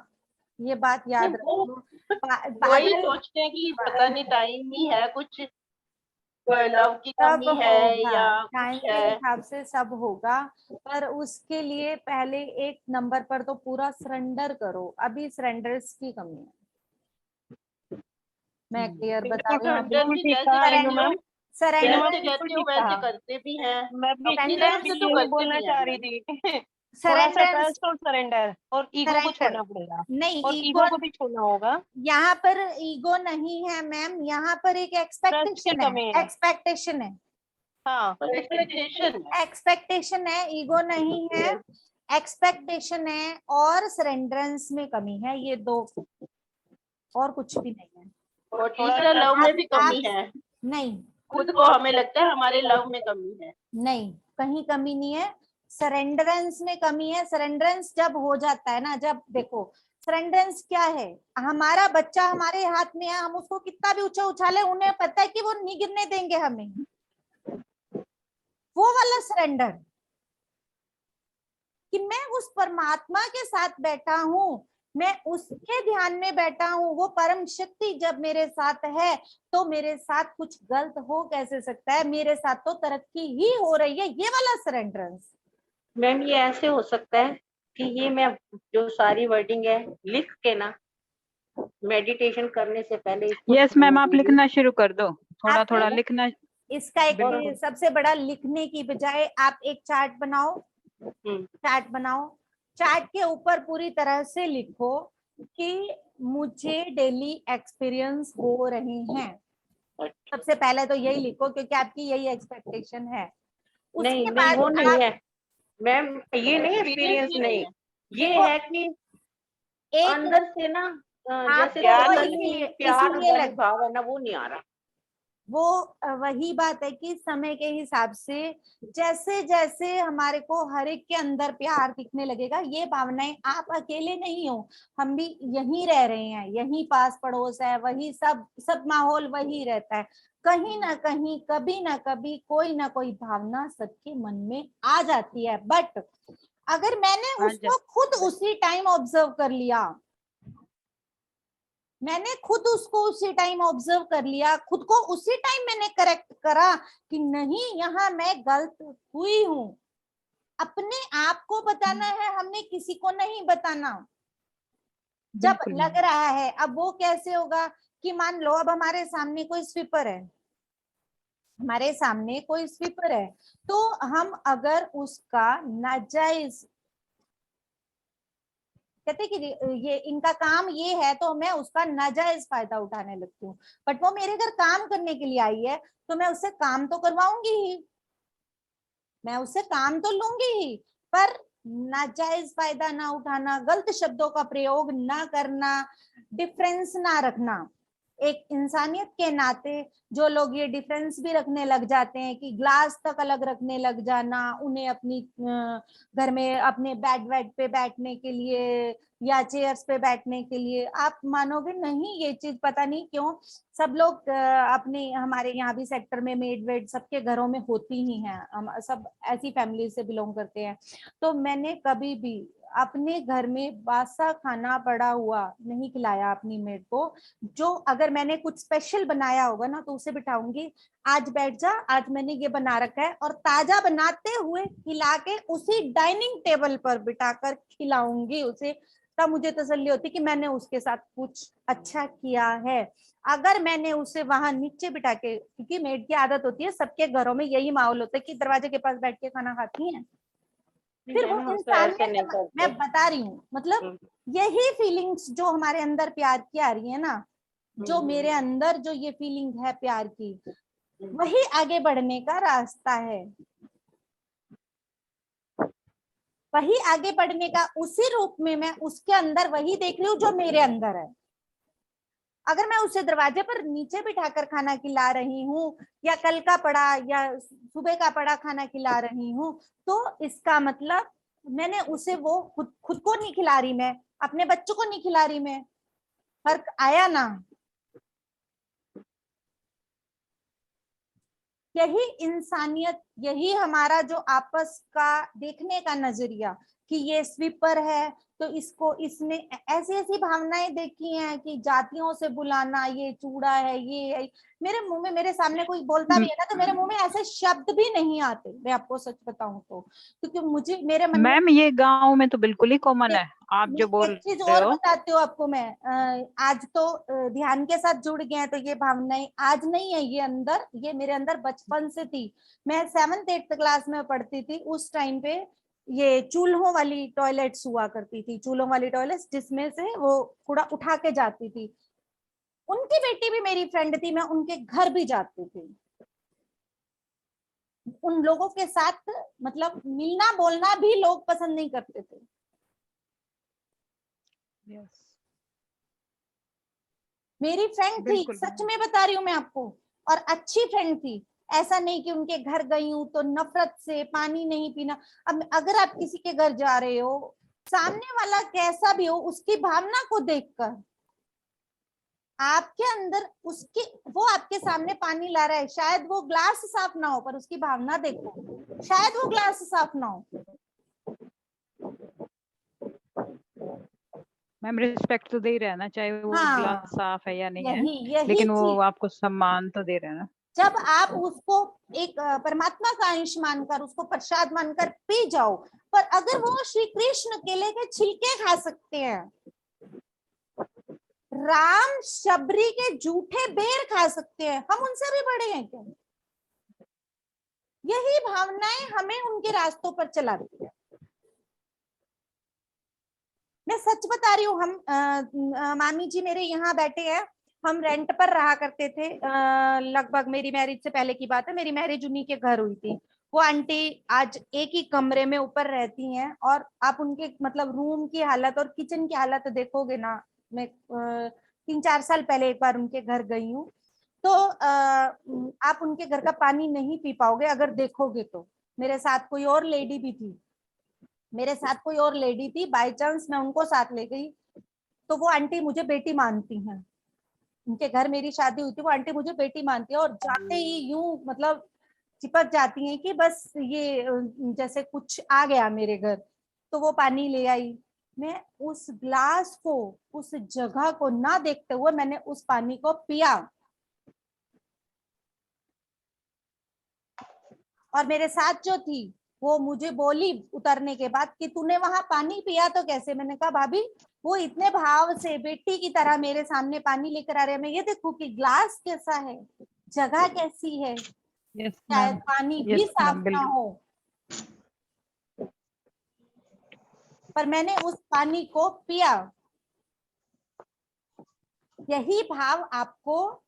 ये बात याद रखो। वही सोचते हैं कि पता नहीं टाइम ही है, कुछ लव की सब कमी है होगा, या टाइम कुछ के है। हिसाब से सब होगा, पर उसके लिए पहले एक नंबर पर तो पूरा सरेंडर करो, अभी सरेंडर्स की कमी है, मैं क्लियर बता रही हूँ अभी। बिल्कुल ठीक कहा मैम, सरेंडर जैसे कहते हो वैसे करते भी हैं, मैं भी अपनी तरफ से तो यही करते बोलना भी चाह हैं। रही थी थोड़ा सा सरेंडर ट्रस्ट और सरेंडर और ईगो को Surrender. छोड़ना पड़ेगा नहीं, और ईगो ईगो को भी छोड़ना होगा। यहाँ पर ईगो नहीं है मैम, यहाँ पर एक एक्सपेक्टेशन कमी है, है। एक्सपेक्टेशन है, हाँ एक्सपेक्टेशन है, ईगो नहीं है, एक्सपेक्टेशन है और सरेंडरेंस में कमी है, ये दो, और कुछ भी नहीं है। और तीसरा लव में भी कमी है। नहीं, खुद को हमें लगता है हमारे लव में कमी है। नहीं, कहीं कमी नहीं है, सरेंडरेंस में कमी है। सरेंडरेंस जब हो जाता है ना, जब देखो सरेंडरेंस क्या है, हमारा बच्चा हमारे हाथ में है, हम उसको कितना भी ऊंचा उछाले, उन्हें पता है कि वो नहीं गिरने देंगे हमें, वो वाला सरेंडर, कि मैं उस परमात्मा के साथ बैठा हूँ, मैं उसके ध्यान में बैठा हूँ, वो परम शक्ति जब मेरे साथ है तो मेरे साथ कुछ गलत हो कैसे सकता है, मेरे साथ तो तरक्की ही हो रही है, ये वाला सरेंडरेंस। मैम ये ऐसे हो सकता है कि ये मैं जो सारी वर्डिंग है लिख के ना मेडिटेशन करने से पहले यस मैम, आप लिखना शुरू कर दो, थोड़ा आप थोड़ा लिखना। इसका एक सबसे बड़ा लिखने की बजाय आप एक चार्ट बनाओ, चार्ट बनाओ, चार्ट के ऊपर पूरी तरह से लिखो कि मुझे डेली एक्सपीरियंस हो रहे हैं। सबसे पहले तो यही लिखो क्योंकि आपकी यही एक्सपेक्टेशन है। नहीं उसके नहीं बाद वो नहीं है मैम, ये नहीं एक्सपीरियंस नहीं, ये है कि एक अंदर से ना जैसे आपको तसल्ली, प्यार वाली भाव है ना, वो नहीं आ रहा। वो वही बात है कि समय के हिसाब से जैसे जैसे हमारे को हर एक के अंदर प्यार दिखने लगेगा, ये भावनाएं, आप अकेले नहीं हो, हम भी यहीं रह रहे हैं, यहीं पास पड़ोस है, वही सब माहौल वही रहता है, कहीं ना कहीं कभी ना कभी कोई ना कोई भावना सबके मन में आ जाती है। बट अगर मैंने उसको खुद उसी टाइम ऑब्जर्व कर लिया, मैंने खुद उसको उसी टाइम ऑब्जर्व कर लिया, खुद को उसी टाइम मैंने करेक्ट करा कि नहीं यहाँ मैं गलत हुई हूं, अपने आप को बताना है, हमने किसी को नहीं बताना। जब लग रहा है, अब वो कैसे होगा कि मान लो अब हमारे सामने कोई स्वीपर है, हमारे सामने कोई स्वीपर है, तो हम अगर उसका नाजायज कहते कि ये इनका काम ये है तो मैं उसका नाजायज फायदा उठाने लगती हूँ, बट वो मेरे घर काम करने के लिए आई है तो मैं उससे काम तो करवाऊंगी ही, मैं उससे काम तो लूंगी ही, पर नाजायज फायदा ना उठाना, गलत शब्दों का प्रयोग ना करना, डिफरेंस ना रखना। एक इंसानियत के नाते जो लोग ये डिफरेंस भी रखने लग जाते हैं कि ग्लास तक अलग रखने लग जाना, उन्हें अपनी घर में अपने बेड पे बैठने के लिए या चेयर्स पे बैठने के लिए, आप मानोगे नहीं ये चीज पता नहीं क्यों सब लोग अपने, हमारे यहाँ भी सेक्टर में मेड वेड सबके घरों में होती ही हैं, हम सब ऐसी फैमिली से बिलोंग करते हैं, तो मैंने कभी भी अपने घर में बासा खाना पड़ा हुआ नहीं खिलाया अपनी मेड को। जो अगर मैंने कुछ स्पेशल बनाया होगा ना तो उसे बिठाऊंगी, आज बैठ जा, आज मैंने ये बना रखा है, और ताजा बनाते हुए खिला के उसी डाइनिंग टेबल पर बिठाकर खिलाऊंगी उसे, तब मुझे तसल्ली होती कि मैंने उसके साथ कुछ अच्छा किया है। अगर मैंने उसे वहां नीचे बिठा के, क्योंकि मेड की आदत होती है, सबके घरों में यही माहौल होता है कि दरवाजे के पास बैठ के खाना खाती हैं, फिर वो इंसान, मैं बता रही हूँ, मतलब यही फीलिंग्स जो हमारे अंदर प्यार की आ रही है ना, जो मेरे अंदर जो ये फीलिंग है प्यार की, वही आगे बढ़ने का रास्ता है, वही आगे बढ़ने का, उसी रूप में मैं उसके अंदर वही देख रही हूँ जो मेरे अंदर है। अगर मैं उसे दरवाजे पर नीचे बिठाकर खाना खिला रही हूँ या कल का पड़ा या सुबह का पड़ा खाना खिला रही हूँ, तो इसका मतलब मैंने उसे वो खुद को नहीं खिला रही, मैं अपने बच्चों को नहीं खिला रही, मैं, फर्क आया ना। यही इंसानियत, यही हमारा जो आपस का देखने का नजरिया कि ये स्वीपर है तो इसको, इसने ऐसी ऐसी भावनाएं देखी हैं कि जातियों से बुलाना, ये चूड़ा है, ये है। मेरे मुंह में, मेरे सामने कोई बोलता भी है ना तो मेरे मुंह में ऐसे शब्द भी नहीं आते, मैं आपको सच बताऊं तो, क्योंकि मुझे मेरे मन में, मैम ये गांव में तो बिल्कुल ही कॉमन है, आप जो बोल एक चीज रहे और हो। बताती हूँ आपको मैं, आज तो ध्यान के साथ जुड़ गए हैं तो ये भावनाएं आज नहीं है, ये अंदर, ये मेरे अंदर बचपन से थी। मैं 7th 8th क्लास में पढ़ती थी, उस टाइम पे ये चूल्हों वाली टॉयलेट्स हुआ करती थी, चूल्हों वाली टॉयलेट्स जिसमें से वो कूड़ा उठा के जाती थी। उनकी बेटी भी मेरी फ्रेंड थी, मैं उनके घर भी जाती थी। उन लोगों के साथ मतलब मिलना बोलना भी लोग पसंद नहीं करते थे। यस मेरी फ्रेंड थी, बिल्कुल सच में बता रही हूँ मैं आपको, और अच्छी फ्रेंड थी। ऐसा नहीं कि उनके घर गई हूँ तो नफरत से पानी नहीं पीना। अब अगर आप किसी के घर जा रहे हो, सामने वाला कैसा भी हो, उसकी भावना को देखकर आपके अंदर उसकी, वो आपके सामने पानी ला रहा है, शायद वो ग्लास साफ ना हो पर उसकी भावना देखो, शायद वो ग्लास साफ ना हो। मैम रिस्पेक्ट तो दे ही रहे हैं ना, चाहे वो हाँ, ग्लास साफ है या नहीं है, यही लेकिन वो चीज, आपको सम्मान तो दे रहे हैं ना। जब आप उसको एक परमात्मा का अंश मानकर, उसको प्रसाद मानकर पी जाओ, पर अगर वो श्री कृष्ण केले के छिलके खा सकते हैं, राम शबरी के जूठे बेर खा सकते हैं, हम उनसे भी बड़े हैं क्या? यही भावनाएं हमें उनके रास्तों पर चलाती है। मैं सच बता रही हूँ, हम मामी जी मेरे यहाँ बैठे हैं, हम रेंट पर रहा करते थे। लगभग मेरी मैरिज से पहले की बात है, मेरी मैरिज उन्हीं के घर हुई थी। वो आंटी आज एक ही कमरे में ऊपर रहती हैं, और आप उनके मतलब रूम की हालत और किचन की हालत देखोगे ना। मैं 3-4 साल पहले एक बार उनके घर गई हूँ, तो आप उनके घर का पानी नहीं पी पाओगे अगर देखोगे तो। मेरे साथ कोई और लेडी भी थी, मेरे साथ कोई और लेडी थी, बाय चांस मैं उनको साथ ले गई, तो वो आंटी मुझे बेटी मानती हैं। उनके घर मेरी शादी हुई थी, वो आंटी मुझे बेटी मानती है, और जाते ही यूं मतलब चिपक जाती हैं कि बस ये जैसे कुछ आ गया मेरे घर। तो वो पानी ले आई, मैं उस ग्लास को, उस जगह को ना देखते हुए मैंने उस पानी को पिया। और मेरे साथ जो थी वो मुझे बोली उतरने के बाद कि तूने वहां पानी पिया तो कैसे? मैंने कहा भाभी, वो इतने भाव से बेटी की तरह मेरे सामने पानी लेकर आ रहे हैं, मैं ये देखूं कि ग्लास कैसा है, जगह कैसी है, यस शायद मैम, पानी भी यस साफ मैम, ना बिल्कुल। हो, पर मैंने उस पानी को पिया। यही भाव आपको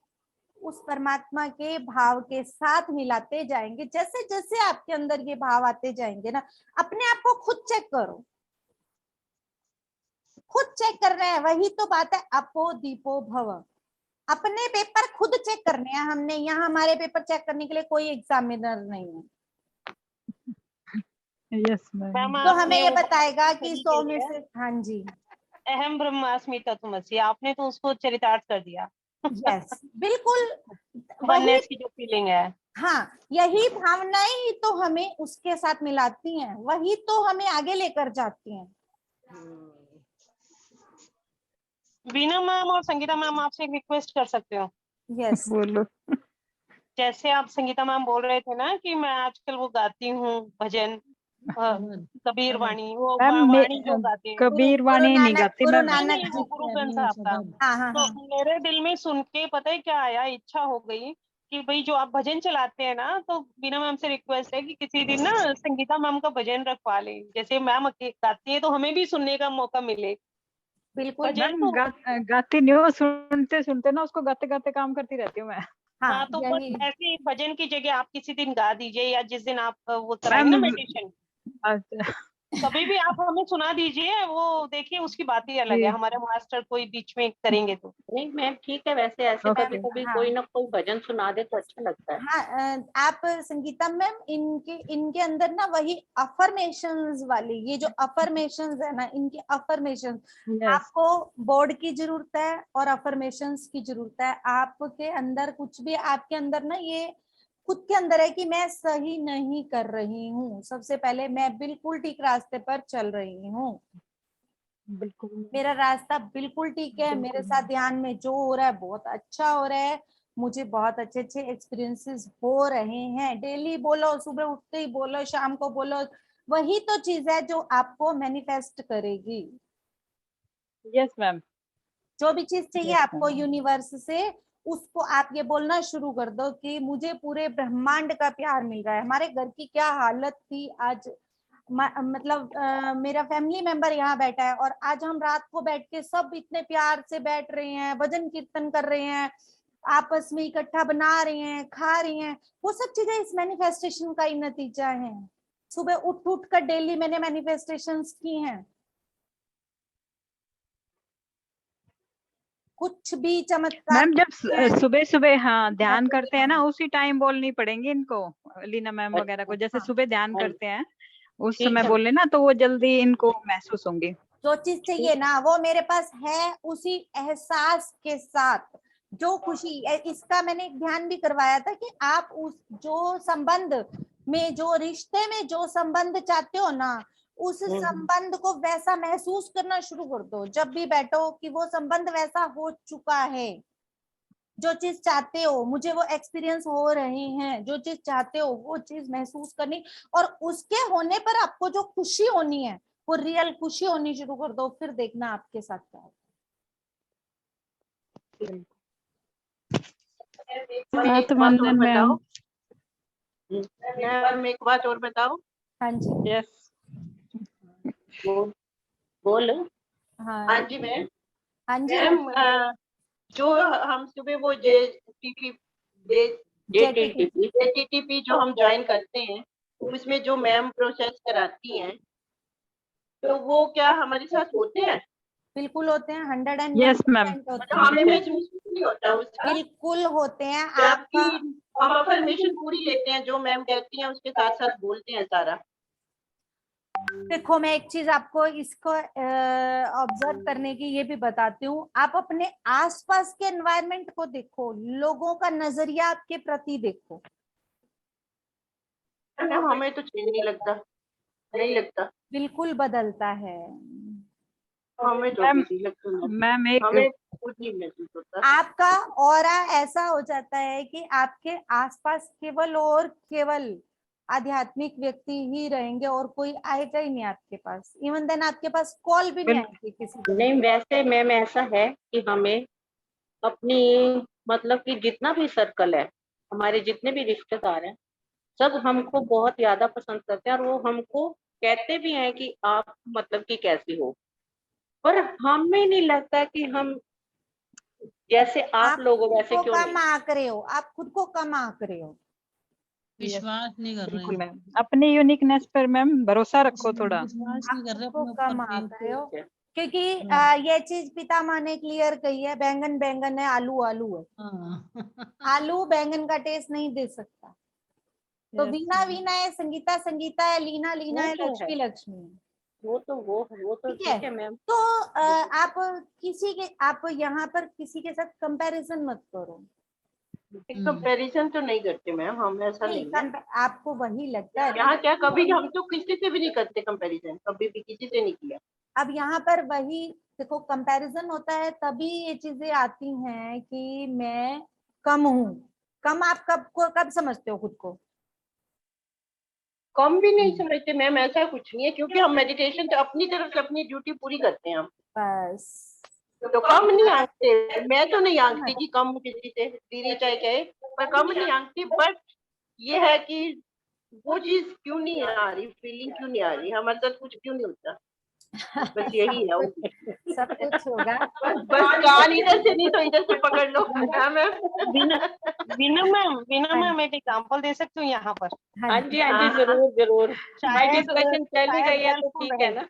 उस परमात्मा के भाव के साथ मिलाते जाएंगे। जैसे जैसे आपके अंदर ये भाव आते जाएंगे ना, अपने आप को खुद चेक करो, खुद चेक करना है। वही तो बात है, अपो दीपो भव। अपने पेपर खुद चेक करने हैं हमने, यहाँ हमारे पेपर चेक करने के लिए कोई एग्जामिनर नहीं है यस मैम, तो हमें ये बताएगा कि 100 में से, हाँ जी, अहम ब्रह्मास्मि तत्त्वमसि, आपने तो उसको चरितार्थ कर दिया। यस बिल्कुल वही। वननेस की जो फीलिंग है, हाँ, यही भावनाएं ही तो हमें उसके साथ मिलाती हैं, वही तो हमें आगे लेकर जाती हैं। बीना मैम और संगीता मैम, आपसे एक रिक्वेस्ट कर सकते हो? यस, बोलो। जैसे आप संगीता मैम बोल रहे थे ना कि मैं आजकल वो गाती हूँ भजन, कबीर वाणी, वो मैम वाणी जो गाते हैं, कबीर वाणी नहीं गाती गुरु मैम। नानक नहीं, जी वो की गुरु है। ग्रंथ साहब का। हाँ हाँ तो हाँ, मेरे दिल में सुन के पता है क्या आया, इच्छा हो गई कि भाई जो आप भजन चलाते हैं ना, तो बीना मैम से रिक्वेस्ट है कि किसी दिन ना संगीता मैम का भजन रखवा लें। जैसे मैम गाती है तो हमें भी सुनने का मौका मिले। बिल्कुल। भजन मैम तो गाती नहीं हो, सुनते सुनते ना उसको गाते गाते काम करती रहती हूँ मैं। हाँ, हाँ, तो बस यही ऐसे भजन की जगह आप किसी दिन गा दीजिए, या जिस दिन आप वो कराएंगे ना मैम मेडिटेशन, अच्छा, कभी भी आप हमें सुना दीजिए। वो देखिए उसकी बात ही अलग है, जी हमारे मास्टर कोई बीच में करेंगे तो। नहीं मैम ठीक है, वैसे ऐसे ओके। कभी कभी हाँ कोई ना कोई भजन सुना दे तो अच्छा लगता है। हाँ, आप संगीता मैम, इनके अंदर ना वही अफर्मेशंस वाली, ये जो अफर्मेशंस है ना, इनके अफर्मेशंस, यस आपको बोर्ड की जरूरत है और अफर्मेशंस की जरूरत है। आपके अंदर कुछ भी, आपके अंदर ना ये खुद के अंदर है कि मैं सही नहीं कर रही हूँ, सबसे पहले मैं बिल्कुल ठीक रास्ते पर चल रही हूँ, बिल्कुल मेरा रास्ता बिल्कुल ठीक है, मेरे साथ ध्यान में जो हो रहा है बहुत अच्छा हो रहा है, मुझे बहुत अच्छे अच्छे एक्सपीरियंसेस हो रहे हैं। डेली बोलो, सुबह उठते ही बोलो, शाम को बोलो, वही तो चीज है जो आपको मैनिफेस्ट करेगी। यस मैम, जो भी चीज चाहिए यस आपको मैम, यूनिवर्स से, उसको आप ये बोलना शुरू कर दो कि मुझे पूरे ब्रह्मांड का प्यार मिल रहा है। हमारे घर की क्या हालत थी आज, मतलब मेरा फैमिली मेंबर यहाँ बैठा है और आज हम रात को बैठ के सब इतने प्यार से बैठ रहे हैं, भजन कीर्तन कर रहे हैं, आपस में इकट्ठा बना रहे हैं, खा रहे हैं, वो सब चीजें इस मैनिफेस्टेशन का ही नतीजा है। सुबह उठ उठ कर डेली मैंने मैनिफेस्टेशंस की हैं। कुछ भी चमत्कार मैम जब सुबह सुबह हाँ ध्यान करते हैं ना, उसी टाइम बोलनी पड़ेंगी इनको, लीना मैम वगैरह को, जैसे सुबह ध्यान करते हैं उस ठीक समय है। बोले ना तो वो जल्दी इनको महसूस होंगी। जो चीज चाहिए ना वो मेरे पास है, उसी एहसास के साथ जो खुशी इसका मैंने एक ध्यान भी करवाया था कि आप उस जो संबंध में, जो रिश्ते में जो संबंध चाहते हो ना, उस संबंध को वैसा महसूस करना शुरू कर दो। जब भी बैठो कि वो संबंध वैसा हो चुका है, जो चीज चाहते हो, मुझे वो एक्सपीरियंस हो रहे हैं, जो चीज चाहते हो वो चीज महसूस करनी, और उसके होने पर आपको जो खुशी होनी है वो रियल खुशी होनी शुरू कर दो, फिर देखना आपके साथ क्या होगा। आत्मवंदन मैम। मैम एक बात और बताओ। हाँ जी। यस बोल। हाँ हाँ जी मैम। हाँ जी। मैम जो हम सुबह वो जेटीटीपी जो हम ज्वाइन करते हैं, उसमें जो मैम प्रोसेस कराती हैं, तो वो क्या हमारे साथ होते हैं? बिल्कुल होते हैं, 101% यस मैम। होते हैं। हमें महसूस नहीं होता उसका? बिल्कुल होते हैं। आपकी आपका हम अफर्मेशन पूरी लेते हैं, जो मैम कहती हैं उसके साथ साथ बोलते हैं सारा। देखो, मैं एक चीज आपको इसको ऑब्जर्व करने की ये भी बताती हूँ। आप अपने आसपास के एनवायरनमेंट को देखो, लोगों का नजरिया आपके प्रति देखो। हमें तो चैन नहीं लगता, नहीं लगता। बिल्कुल बदलता है। हमें तो मैम नहीं लगता। मैम एक हमें कुछ नहीं महसूस होता। आपका ऑरा ऐसा हो जाता है कि आपके आसपास केवल और केवल आध्यात्मिक व्यक्ति ही रहेंगे और कोई आएगा ही नहीं आपके पास। इवन देन आपके पास कॉल भी नहीं आएगी किसी को। नहीं वैसे मैम ऐसा है कि हमें अपनी मतलब कि जितना भी सर्कल है, हमारे जितने भी रिश्तेदार हैं, सब हमको बहुत ज्यादा पसंद करते हैं और वो हमको कहते भी हैं कि आप मतलब कि कैसी हो, पर हमें नहीं लगता कि हम जैसे आप लोग हो वैसे खुद को क्यों कम नहीं। आंक रहे हो, आप खुद को कम आंक रहे हो। विश्वास नहीं कर रहे बिल्कुल हैं, मैम, अपनी यूनिकनेस पर मैम भरोसा रखो थोड़ा। विश्वास नहीं कर रहे आप खुद को अपने कम ऊपर आंक रहे हो, पे। क्योंकि हाँ। ये चीज पितामह ने क्लियर कही है, बैंगन बैंगन है, आलू आलू है। हाँ। आलू बैंगन का टेस्ट नहीं दे सकता। तो Yes, वीणा ma'am. वीणा है, संगीता संगीता है, लीना लीना वो है, तो है। लक्ष्मी लक्ष्मी है। वो तो ठीक है। ठीक है मैम। तो आप किसी के, आप यहाँ पर किसी के साथ कंपैरिजन मत करो। कंपैरिजन तो नहीं करते मैम, हम ऐसा नहीं है। आपको वही लगता है। यहाँ क्या कभी हम तो किसी से भी नहीं करते कंपैरिजन, कभी भी किसी से नहीं किया। अब यहाँ पर वही देखो, कंपैरिजन होता है तभी ये चीजें आती हैं कि मैं कम हूँ। कम आप कब समझते हो खुद को? कम भी नहीं समझते मैम, ऐसा कुछ नहीं है, क्योंकि हम मेडिटेशन तो अपनी तरफ से अपनी ड्यूटी पूरी करते हैं हम। बस तो कम नहीं आंकते, मैं तो नहीं आंकती कि कम हूँ किसी से, दीदी चाहे कहे, पर कम नहीं आंकती। बट ये है कि वो चीज क्यों नहीं आ रही, फीलिंग क्यों नहीं आ रही, हमारे साथ कुछ क्यों नहीं होता, बस यही है। सब कुछ होगा। बस कान इधर से नहीं तो इधर से पकड़ लो। हाँ मैम। वीना मैम एक एग्जांपल दे सकती हूँ यहाँ पर? हाँ जी जरूर जरूर। शायद डिस्कशन चल ही रही है तो helpful ठीक रहे, है ना।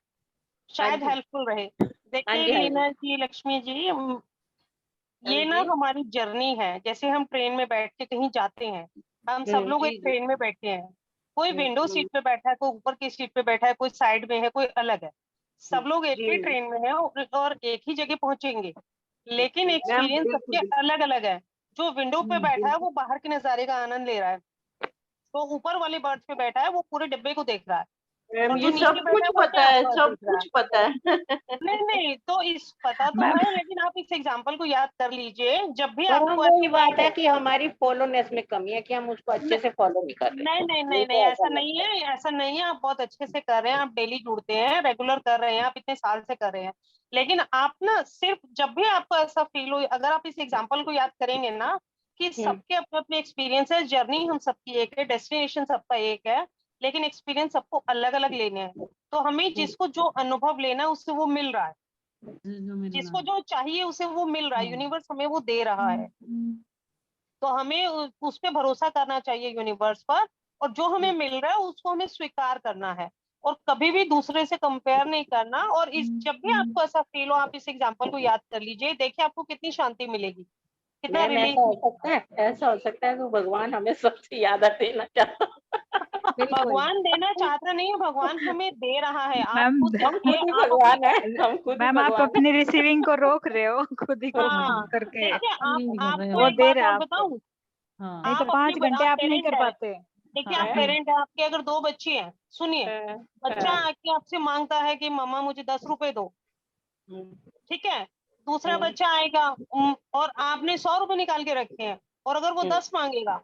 शायद हाँ जी। हेल्पफुल रहे। हाँ देखिए जी, हाँ लीना जी, लक्ष्मी जी, ये ना जी। हमारी जर्नी है। जैसे हम ट्रेन में बैठ के कहीं जाते हैं, हम सब लोग जी, एक ट्रेन में बैठे हैं। कोई विंडो सीट हम्म, पे बैठा है, कोई ऊपर की सीट पे बैठा है, कोई साइड में है, कोई अलग है। सब लोग एक ही जी ट्रेन में है और एक ही जगह पहुंचेंगे, लेकिन मैम एक्सपीरियंस सबके बिल्कुल। अलग अलग है। जो विंडो पे बैठा है वो बाहर के नजारे का आनंद ले रहा है, तो ऊपर वाले बर्थ पे बैठा है वो पूरे डिब्बे को देख रहा है, मैम और जो ये नीचे सब बैठा कुछ है वो अपने पता है, आसपास सब देख रहा कुछ पता है। है। नहीं तो इस पता तो मैम है, लेकिन आप इस एग्जाम्पल को याद कर लीजिए जब भी पर हम आपको वही ऐसा बात फील है हो। कि हमारी फॉलोनेस में कमी है कि हम उसको अच्छे से फॉलो नहीं कर रहे। नहीं, तो ऐसा नहीं है, ऐसा नहीं है। आप बहुत अच्छे से कर रहे हैं, आप डेली जुड़ते हैं, रेगुलर कर रहे हैं, आप इतने साल से कर रहे हैं। लेकिन आप ना सिर्फ जब भी आपको ऐसा फील हो, अगर आप इस एग्जाम्पल को याद करेंगे ना कि सबके अपने अपने एक्सपीरियंस है, जर्नी हम सबकी एक है, डेस्टिनेशन सबका एक है, लेकिन एक्सपीरियंस सबको अलग अलग लेने हैं। तो हमें जिसको जो अनुभव लेना है उससे वो मिल रहा है, जो मिलना जिसको जो चाहिए उसे वो मिल रहा है, यूनिवर्स हमें वो दे रहा है। तो हमें उस पे भरोसा करना चाहिए यूनिवर्स पर, और जो हमें मिल रहा है उसको हमें स्वीकार करना है, और कभी भी दूसरे से कंपेयर नहीं करना। और इस जब भी आपको ऐसा फील हो, आप इस एग्जांपल को याद कर लीजिए, देखिए आपको कितनी शांति मिलेगी, कितना मैम रिलीफ। ऐसा हो सकता है तो भगवान हमें सबसे ज्यादा देना चाहता। भगवान देना चाहता नहीं है, भगवान हमें दे रहा है। आप मैम खुद हम खुद ही आप भगवान है, हम खुद ही मैम आप भगवान अपनी रिसीविंग को रोक रहे हो, खुद ही को हाँ करके। देखिए, नहीं कर रहे आपको वो एक दे बात रहा और है आपको, बताऊं, हाँ नहीं तो आप 5 अपने घंटे आप नहीं पेरेंट कर है, पाते। देखिए हाँ। आप पेरेंट है, आपके अगर 2 बच्चे हैं, सुनिए, है। बच्चा आके आपसे मांगता है कि मम्मा मुझे 10 रुपए दो, ठीक है। दूसरा बच्चा आएगा और आपने 100 रुपए निकाल के रखे हैं, और अगर वो 10 मांगेगा,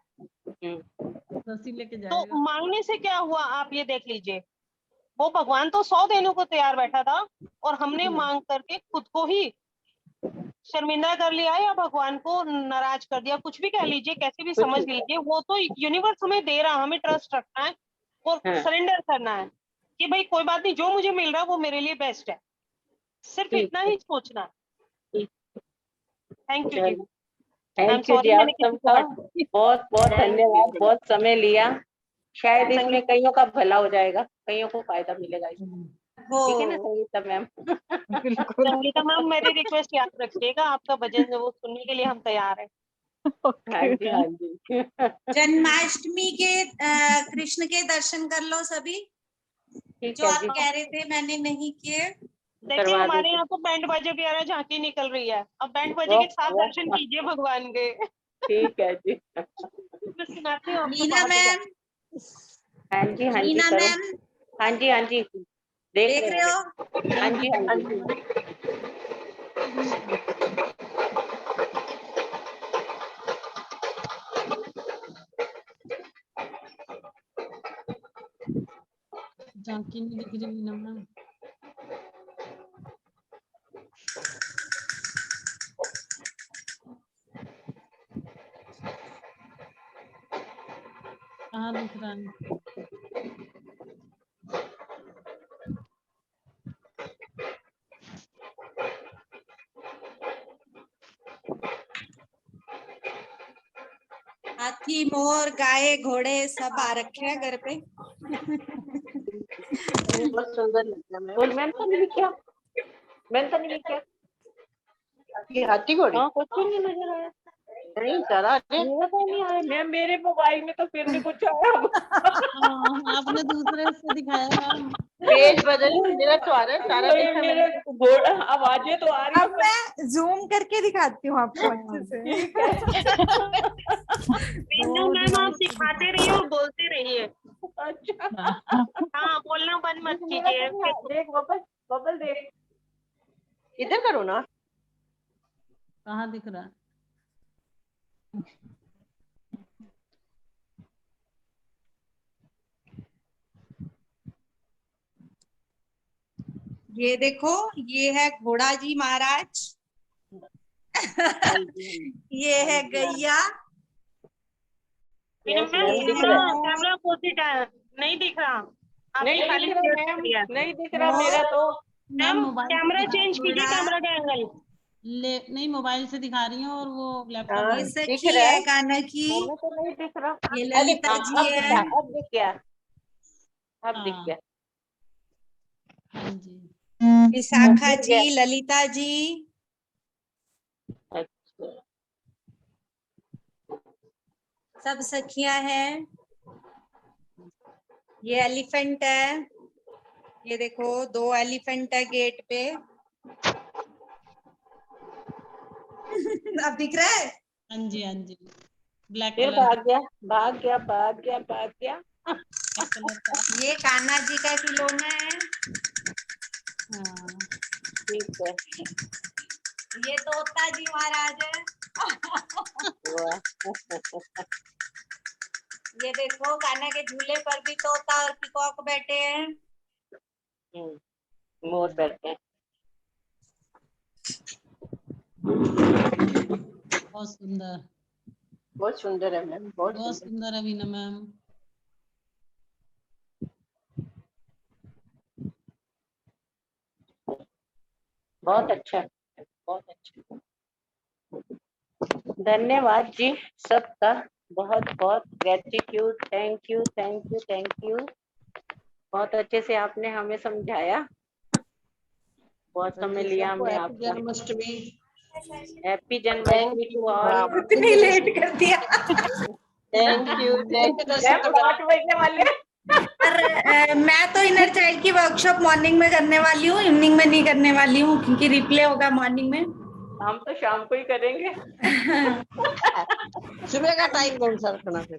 रस्सी लेके तो जाएगा। मांगने से क्या हुआ आप ये देख लीजिए। वो भगवान तो 100 देने को तैयार बैठा था, और हमने मांग करके खुद को ही शर्मिंदा कर लिया, या भगवान को नाराज कर दिया, कुछ भी कह लीजिए, कैसे भी समझ लीजिए। वो तो यूनिवर्स हमें दे रहा, हमें ट्रस्ट रखना है और सरेंडर करना है कि भाई कोई बात नहीं, जो मुझे मिल रहा है वो मेरे लिए बेस्ट है, सिर्फ इतना ही सोचना। Thank you ji. Thank you ji आप सबका, बहुत बहुत धन्यवाद, बहुत समय लिया। शायद इसमें कईयों का भला हो जाएगा, कईयों को फायदा मिलेगा इसमें। ठीक है ना संगीता मैम? बिल्कुल। संगीता मैम, मेरी रिक्वेस्ट याद रखिएगा, आपका भजन जो वो सुनने के लिए हम तैयार हैं। हाँ जी, हाँ जी। जन्माष्टमी के कृष्ण के दर्शन कर लो सभी, जो आप कह रहे थे मैंने नहीं किए। देखिए हमारे यहाँ तो बैंड बाजे की झांकी निकल रही है, अब बैंड बाजे के साथ दर्शन कीजिए भगवान के। ठीक है जी। मैं सुनाती हूँ आपको मीना बाद में। मैम, हाँ जी, हाँ जी, मीना करो। मैम हाँ जी, हाँ जी, देख रहे हो? हाँ जी, हाँ जी। झांकी नहीं दिख रही मीना मैम। कहाँ दिख रहा है? हाथी मोर गाय घोड़े सब आ रखे हैं घर पे। बहुत सुंदर लगता है। और मैम तो नहीं क्या, मैम तो नहीं क्या, ये हाथी घोड़ी हाँ कुछ नहीं नजर आया। नहीं जरा मेरा तो नहीं आया मैम, मेरे मोबाइल में तो फिर भी कुछ आया। आपने दूसरे से दिखाया मैम। पेज बदल मेरा तो आ रहा है सारा वही देखा मेरे घोड़ा आवाजें तो आ रही अब मैं जूम करके दिखाती हूँ आपको अच्छे से। बिंदु मैम, आप सिखाते रहिए और बोलते रहिए। अच्छा हाँ, बोलना बंद मत कीजिए। देख बबल, बबल देख, इधर करो ना। कहाँ दिख रहा है? ये देखो, ये है घोड़ा जी महाराज। ये है गैया। कैमरा अपोजिट है, नहीं दिख रहा। आपने नहीं खाली दिख रहा शेयर मैम, किया। नहीं दिख रहा मेरा तो। Ma'am ma'am mobile camera change कीजिए, कैमरा का एंगल। नहीं मोबाइल से दिखा रही हूँ और वो लैपटॉप ये में। सखी है कान्हा की। मैंने तो नहीं दिख रहा। ये अरे ललिता हाँ, जी है। अब दिख गया, अब दिख हाँ। गया। हाँ जी। विशाखा जी, ललिता जी, अच्छा, सब सखियां हैं। ये एलिफेंट है, ये देखो 2 एलिफेंट है गेट पे। अब दिख रहा है? हाँ जी, हाँ जी। ब्लैक फिर कलर भाग गया, भाग गया, भाग गया, भाग गया। ब्लैक कलर का। ये कान्हा जी का खिलौना है। हाँ। ठीक है। ये तोता जी महाराज है। वाह। ये देखो कान्हा के झूले पर भी तोता और पिकॉक बैठे हैं। मोर बैठते हैं। बहुत सुंदर, बहुत सुंदर है मैम, बहुत बहुत सुंदर। सुंदर है वीना मैम। बहुत अच्छा, बहुत अच्छा। धन्यवाद जी सबका, बहुत बहुत gratitude, thank you thank you thank you. बहुत अच्छे से आपने हमें समझाया, बहुत समय लिया हमने आपका। Janmashtami. Happy Janmashtami to all. इतनी लेट कर दिया। थैंक यू मैम, 8 बजने वाले हैं। पर मैं तो इनर चाइल्ड की वर्कशॉप मॉर्निंग में करने वाली हूँ, इवनिंग में नहीं करने वाली हूँ क्योंकि रिप्ले होगा मॉर्निंग में। हम तो शाम को ही करेंगे। सुबह का टाइम कौन सा रखना फिर?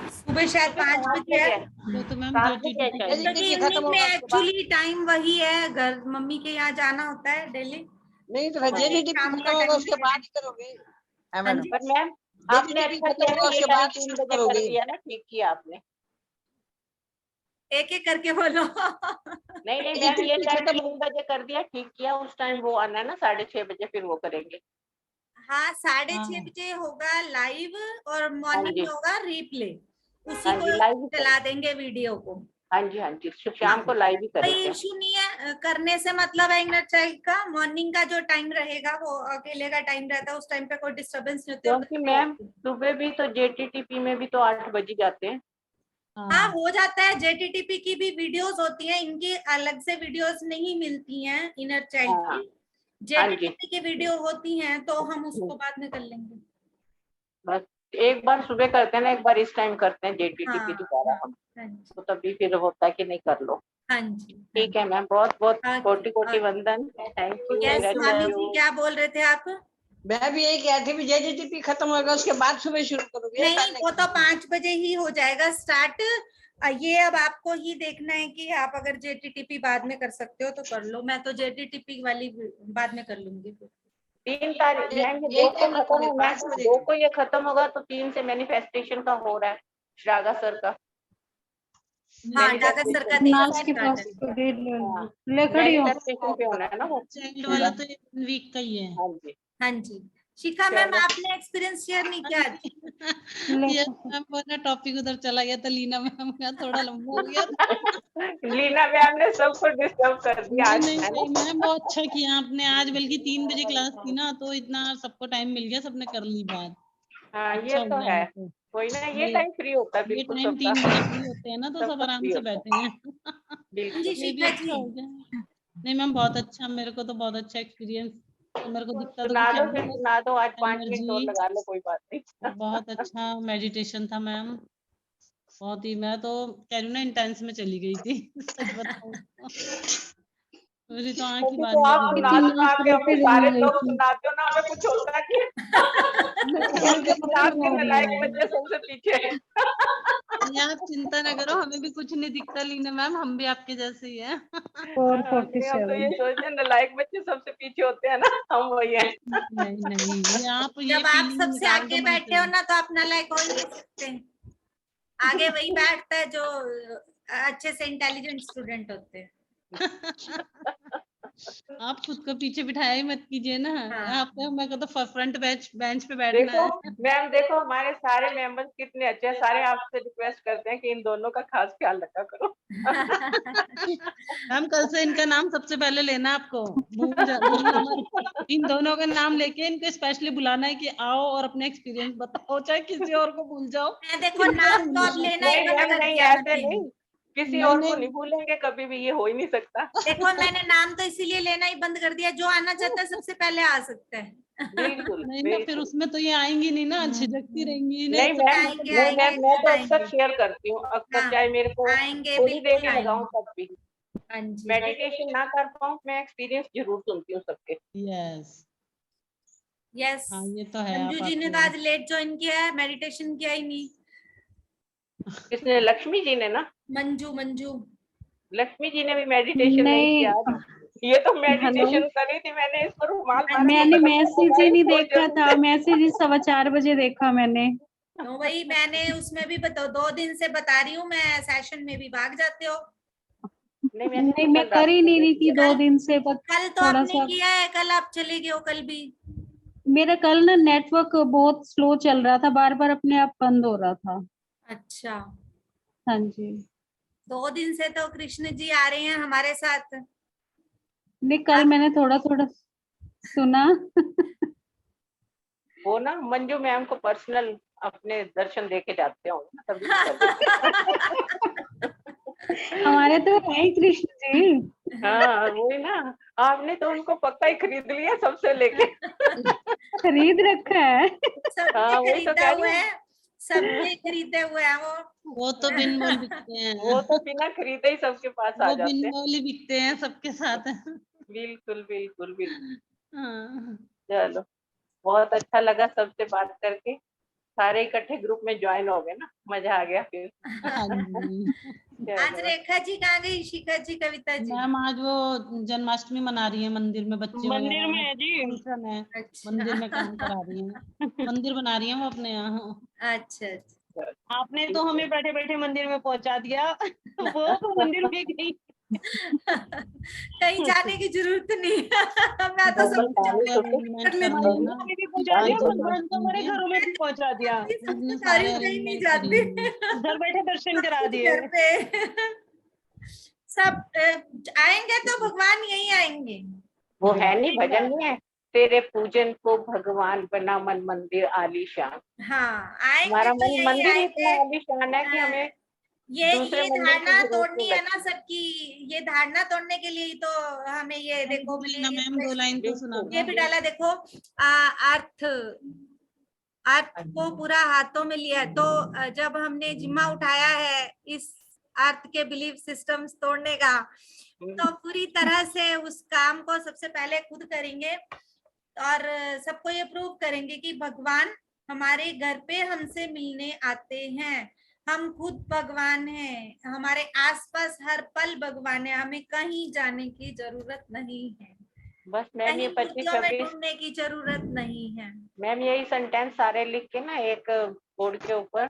सुबह शायद 5 बजे है, तो मैम 7 बजे चाहिए। क्योंकि इवनिंग में एक्चुअली टाइम वही है, घर मम्मी के यहाँ जाना होता है डेली। नहीं तो जेडीटीपी शाम खत्म का होगा टाइम उसके बाद ही करोगे? हाँ हाँ मैडम, जी। पर मैम आपने जेडीटीपी अच्छा खत्म किया होगा ना, ये उसके टाइम बाद 3 शुरू बजे कर करोगे? दिया ना, ठीक किया आपने। एक एक करके बोलो। नहीं नहीं मैम, ये टाइम 3 बजे कर दिया, ठीक किया। उस टाइम वो आना है ना 6:30 बजे, फिर वो करेंगे। हाँ 6:30 बजे होगा लाइव और मॉर्निंग में होगा रिप्ले, उसी हाँ को जी, लाइव ही चला करेंगे। देंगे वीडियो को। हाँ जी हाँ जी, शाम को लाइव ही कोई करेंगे। इशू नहीं है, करने से मतलब है इनर चाइल्ड का मॉर्निंग का जो टाइम रहेगा वो अकेले का टाइम रहता है, उस टाइम पे कोई डिस्टरबेंस नहीं होती है। क्योंकि मैम सुबह भी तो जेटीटीपी में भी तो 8 बजे जाते हैं। हाँ हो जाता है, जेटीटीपी की भी वीडियोस होती हैं, इनकी अलग से वीडियोस नहीं मिलती हैं इनर चाइल्ड हाँ की। जेटीटीपी की वीडियो होती हैं तो हम उसको बाद में कर लेंगे। बस एक बार सुबह करते हैं ना, एक बार इस टाइम करते हैं जेटीटीपी हाँ दोबारा हम, हाँ जी तो तभी फिर होता है कि नहीं कर लो। हाँ जी। ठीक है मैम, बहुत बहुत हाँ जी, कोटि कोटि हाँ। वंदन। Thank you, yes Swami ji, क्या बोल रहे थे आप? मैं भी यही कह रही थी, जेडीटीपी खत्म होगा उसके बाद सुबह शुरू करोगे? नहीं, वो तो 5 बजे ही हो जाएगा स्टार्ट। ये अब आपको ही देखना है कि आप अगर जेटीटीपी बाद में कर सकते हो तो कर लो, मैं तो जेटीटीपी वाली बाद में कर लूंगी। 3 तारीख मैम, ये 2 को खत्म होगा, 2 को ये खत्म होगा तो 3 से मैनिफेस्टेशन का हो रहा है श्रागा सर का। हाँ डागा सर का 3 के पास तो डेट ले खड़ी हो। मैनिफेस्टेशन पे होना है ना वो। चाइल्ड वाला तो वीक का ही है। हाँ जी हाँ जी। शिखा मैम आपने एक्सपीरियंस शेयर नहीं किया आज? ये मैम वो ना टॉपिक उधर चला गया था, लीना मैम का थोड़ा लंबा हो गया था। लीना मैम ने सबको डिस्टर्ब कर दिया आज, नहीं है नहीं ना? मैम, बहुत अच्छा किया आपने आज, बल्कि 3 बजे क्लास थी ना तो इतना सबको टाइम मिल गया, सबने कर ली बात। हाँ अच्छा ये तो हुआ है, तो। कोई ना, ये टाइम फ्री होता है ये बिल्कुल टाइम सबका। 3 बजे फ्री होते हैं ना तो सब सबका आराम फ्री से होता है बैठे हैं। बिल्कुल। जी ये भी शिखा अच्छा जी। हो गया। नहीं मैम बहुत अच्छा, मेरे को तो बहुत अच्छा एक्सपीरियंस, तो मेरे को दिखता तो सुना कुछ दो है फिर, नहीं, सुना दो, आज 5 मिनट और एनर्जी लगा लो, कोई बात नहीं। बहुत अच्छा मेडिटेशन था मैम, बहुत ही, मैं तो कह रही हूँ ना इंटेंस में चली गई थी। सच बताऊं तो। मेरी तो आंख ही तभी बाद तो में आप खुली। सुना के हमें सारे लोग सुनाते हो ना, हमें कुछ होता नहीं है। आपके नालायक बच्चे सबसे पीछे। नहीं, आप चिंता न करो, हमें भी कुछ नहीं दिखता लीना मैम, हम भी आपके जैसे ही हैं। नहीं, हम तो ये सोचते हैं नालायक बच्चे सबसे पीछे होते हैं ना, हम वही हैं। नहीं नहीं, ये आप ये जब आप फीलिंग सबसे निकाल आगे दो मन बैठे से। हो ना तो अपना लायक हो ही नहीं सकते। आगे वही बैठता है जो अच्छे से इंटेलिजेंट स्टूडेंट होते हैं। आप खुद को पीछे बिठाया ही मत कीजिए ना। हाँ। आपको मैं कहता फ्रंट बेंच पे बैठना देखो है। मैम, देखो हमारे सारे मेंबर्स कितने अच्छे हैं, सारे आपसे रिक्वेस्ट करते हैं कि इन दोनों का खास ख्याल रखा करो। हम कल से इनका नाम सबसे पहले लेना, आपको भूलना मत। इन दोनों का नाम लेके इनको स्पेशली बुलाना है कि आओ और अपने एक्सपीरियंस बताओ, चाहे किसी और को भूल जाओ। मैं देखो नाम तो अब लेना ही नहीं बंद मैम, कर नहीं दिया ऐसे मैंने। नहीं, किसी नहीं और को नहीं नहीं भूलेंगे कभी भी, ये हो ही नहीं सकता। देखो मैंने नाम तो इसीलिए लेना ही बंद कर दिया, जो आना चाहता है सबसे पहले आ सकता है। बिल्कुल नहीं ना, फिर बिल्कुल। उसमें तो ये आएंगी नहीं ना, झिझकती रहेंगी नहीं नहीं तो। मैम, आएंगे नहीं आएंगे मैम, मैं तो अक्सर आएंगे। शेयर करती हूँ, अक्सर हाँ, चाहे मेरे को आएंगे थोड़ी देर बिल्कुल ही लगाऊं आएंगे। तब भी। हाँ जी मेडिटेशन ना कर पाऊँ, मैं एक्सपीरियंस जरूर सुनती हूँ सबके। Yes yes. हाँ, ये तो है। मंजू आप जी ने आते तो हो। आज लेट ज्वाइन किया है, मेडिटेशन किया ही नहीं। किसने? लक्ष्मी जी ने ना, मंजू मंजू लक्ष्मी जी ने भी मेडिटेशन नहीं किया आज। ये तो मेडिटेशन करी थी, मैंने इसको रुमाल मारा, मैंने पता मैसेज ही मोबाइल नहीं बहुत देखा जल्दी था, से। मैसेज ही 4:15 देखा मैंने। तो वही मैंने उसमें भी 2 दिन से बता रही हूँ, मैं सेशन में भी भाग जाते हो। नहीं मैंने नहीं, तो मैं कल कर रात ही को नहीं देख रही थी लिया। 2 दिन से, बस कल तो थोड़ा आपने सा किया है, कल आप चले गए हो कल भी। मेरा कल ना नेटवर्क बहुत स्लो चल रहा था, बार बार अपने आप बंद हो रहा था। अच्छा, हाँ जी। 2 दिन से तो कृष्ण जी आ रहे हैं हमारे साथ। नहीं, कल मैंने थोड़ा थोड़ा सुना। वो ना मंजू मैम को पर्सनल अपने दर्शन दे के जाते हो ना, तभी कर देते। हमारे तो है ही कृष्ण जी। हाँ वही ना, आपने तो उनको पक्का ही खरीद लिया सबसे लेके। खरीद रखा है। सबने हाँ वही तो खरीदा कह हुआ रही हूँ। है, सबने खरीदे हुए हैं वो तो बिन मोल बिकते हैं। वो तो बिना खरीदे ही सबके पास आ वो जाते बिन हैं। मोल ही बिकते हैं सबके साथ। बिल्कुल बिल्कुल बिल्कुल। हाँ। चलो बहुत अच्छा लगा सबसे बात करके, सारे इकट्ठे ग्रुप में ज्वाइन हो गए ना, मजा आ गया फिर। हाँ जी। आज चलो रेखा जी कहाँ गई, शिखा जी, कविता जी? मैम आज वो जन्माष्टमी मना रही है मंदिर में, बच्चे मंदिर वगैरह में है जी। फंक्शन है, अच्छा मंदिर में काम करा रही है, मंदिर बना रही है वो अपने यहाँ। अच्छा अच्छा। आपने तो हमें बैठे बैठे मंदिर में पहुंचा दिया। वो तो मंदिर में गई। कहीं जाने की जरूरत नहीं। मैं तो सब नॉर्मल कुछ पानी अपने तो आप अरेंजमेंट कर कर लेती लिए हूँ। ना, भी पहुंचा आज दिया, बिल्कुल भगवान तो हमारे जन्माष्टमी के घरों में भी पहुंचा दिया। मैं सब इतने कुछ आ रही सारे हूँ, कहीं नहीं अरेंजमेंट जाती। करी हुई है। घर बैठे दर्शन सब करा कुछ दिए। घर पे। सब आएंगे तो भगवान यही आएंगे। वो है नहीं, भजन नहीं है, तेरे पूजन को भगवान बना मन मंदिर आलीशान। हाँ, आएंगे हमारा तो यही मंदिर ही इतना आएंगे। आलीशान है कि हमें दूसरे ये मंदिर की धारणा जरूरत नहीं तोड़नी है ना लगती। सबकी। ये धारणा तोड़ने के लिए ही तो हमें ये देखो लीना मैम 2 लाइन तो सुना बिल्कुल। ये दो। भी डाला देखो। अर्थ अर्थ को पूरा हाथों में लिया है। तो जब हमने जिम्मा उठाया है इस अर्थ के बिलीफ सिस्टम्स तोड़ने का, तो पूरी तरह से उस काम को सबसे पहले खुद करेंगे और सबको ये प्रूव करेंगे कि भगवान हमारे घर पे हमसे मिलने आते हैं। हम खुद भगवान हैं, हमारे आसपास हर पल भगवान है, हमें कहीं जाने की जरूरत नहीं है, बस मैम ये कहीं 25 मूर्तियों में 26 ढूंढने की जरूरत नहीं है। मैम यही सेंटेंस सारे लिख के ना एक बोर्ड के ऊपर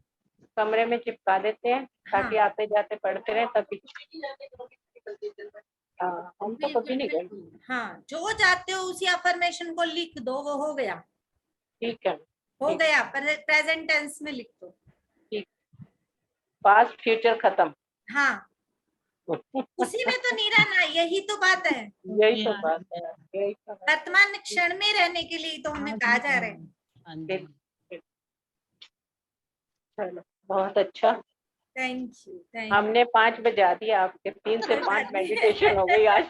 कमरे में चिपका देते हैं, ताकि हाँ आते जाते पढ़ते रहे तभी। हाँ हम तो कभी नहीं गए। हाँ, जो जाते हो उसी अफर्मेशन को लिख दो, वो हो गया। ठीक है, हो ठीक गया, प्रेजेंट टेंस में लिख दो। ठीक। पास्ट फ्यूचर खत्म। हाँ, उसी में तो नहीं रहना, यही तो बात है। यही तो बात है, यही तो बात वर्तमान क्षण में रहने के लिए तो हमें कहा जा रहा है। हाँ है। जी। चलो बहुत अच्छा, थैंक यू, थैंक यू। हमने 5 बजा दिया आपके, 3 से 5 मेडिटेशन हो गई आज।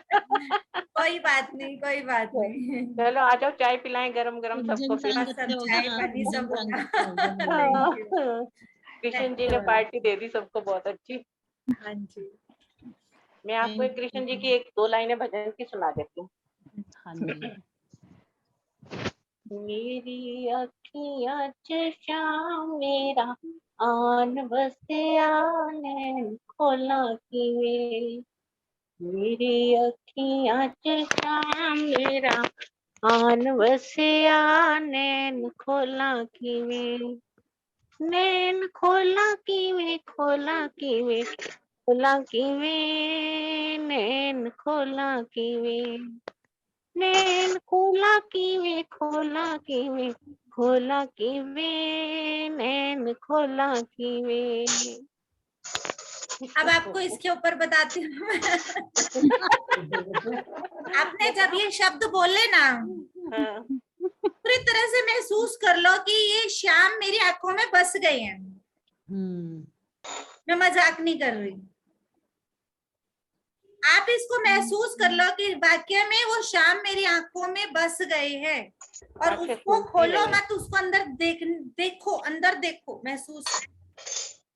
कोई बात नहीं, कोई बात नहीं। चलो आ जाओ, चाय पिलाएं गरम गरम सबको फिर। संग सब अच्छे हो चाय गया, पानी सब संग होगा। अच्छे हो गया। Thank you. कृष्ण जी ने पार्टी दे दी सबको बहुत अच्छी। हाँ जी। मैं आपको एक कृष्ण जी की 1-2 लाइनें भजन की सुना देती हूँ। हाँ जी। मेरी अखियाँ चश्मा मेरा आन बसिया नैन खोला किवे, मेरी अखियाँ चश्मा मेरा आन बसिया नैन खोला किवे, नैन खोला किवे, खोला किवे, खोला किवे, नैन खोला किवे, नैन खोला किवे, खोला किवे, खोला किवे, नैन खोला किवे। अब आपको इसके ऊपर बताती हूँ। आपने जब ये शब्द बोले ना, हाँ, पूरी तरह से महसूस कर लो कि ये श्याम मेरी आंखों में बस गए हैं। मैं मजाक नहीं कर रही। आप इसको महसूस कर लो कि वाक्य में वो श्याम मेरी आंखों में बस गए हैं, और आंखें उसको खुलती खोलो नहीं। मत, उसको अंदर देखो, अंदर देखो, महसूस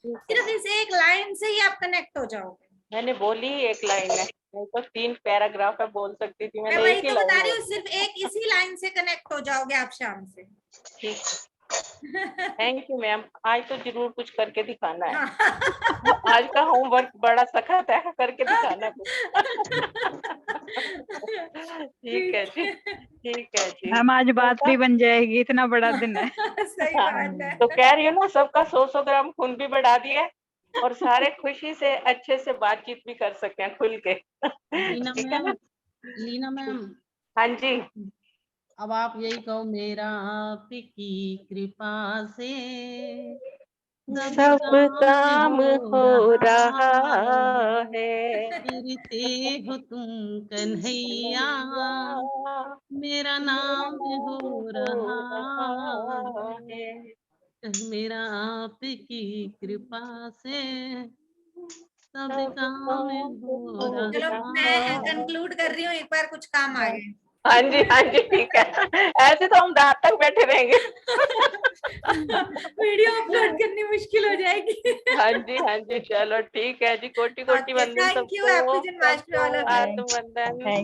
सिर्फ इस एक लाइन से ही आप कनेक्ट हो जाओगे। मैंने बोली 1 लाइन है, नहीं तो 3 पैराग्राफ है बोल सकती थी, मैं मैंने वही एक ही तो लाइन बता रही हूँ, बोली। सिर्फ एक इसी लाइन से कनेक्ट हो जाओगे आप शाम से। ठीक, थैंक यू मैम, आज तो जरूर कुछ करके दिखाना है। आज का होमवर्क बड़ा सख्त है, करके दिखाना कुछ। ठीक है जी, ठीक है जी। हम आज बात भी बन जाएगी, इतना बड़ा दिन है। सही बात है। तो कह रही हूँ ना, सबका 100-100 ग्राम खून भी बढ़ा दिया है, और सारे खुशी से अच्छे से बातचीत भी कर सकते हैं खुल के। लीना ठीक है ना? मैम, लीना मैम, हाँ जी, अब आप यही कहो, मेरा आपकी कृपा से सब काम हो रहा है। करते हो तुम कन्हैया, मेरा नाम हो रहा है। मेरा आपकी कृपा से सब काम हो चलो रहा मैं कंक्लूड कर रही हूँ, एक बार कुछ काम आ गए। हाँ जी, हाँ जी, ठीक है। ऐसे तो हम रात तक बैठे रहेंगे। वीडियो अपलोड करनी मुश्किल हो जाएगी। हाँ जी, हाँ जी, चलो ठीक है जी। कोटि कोटि Okay, वंदन thank you, सबको। happy जन्माष्टमी वालों को। आत्म वंदन।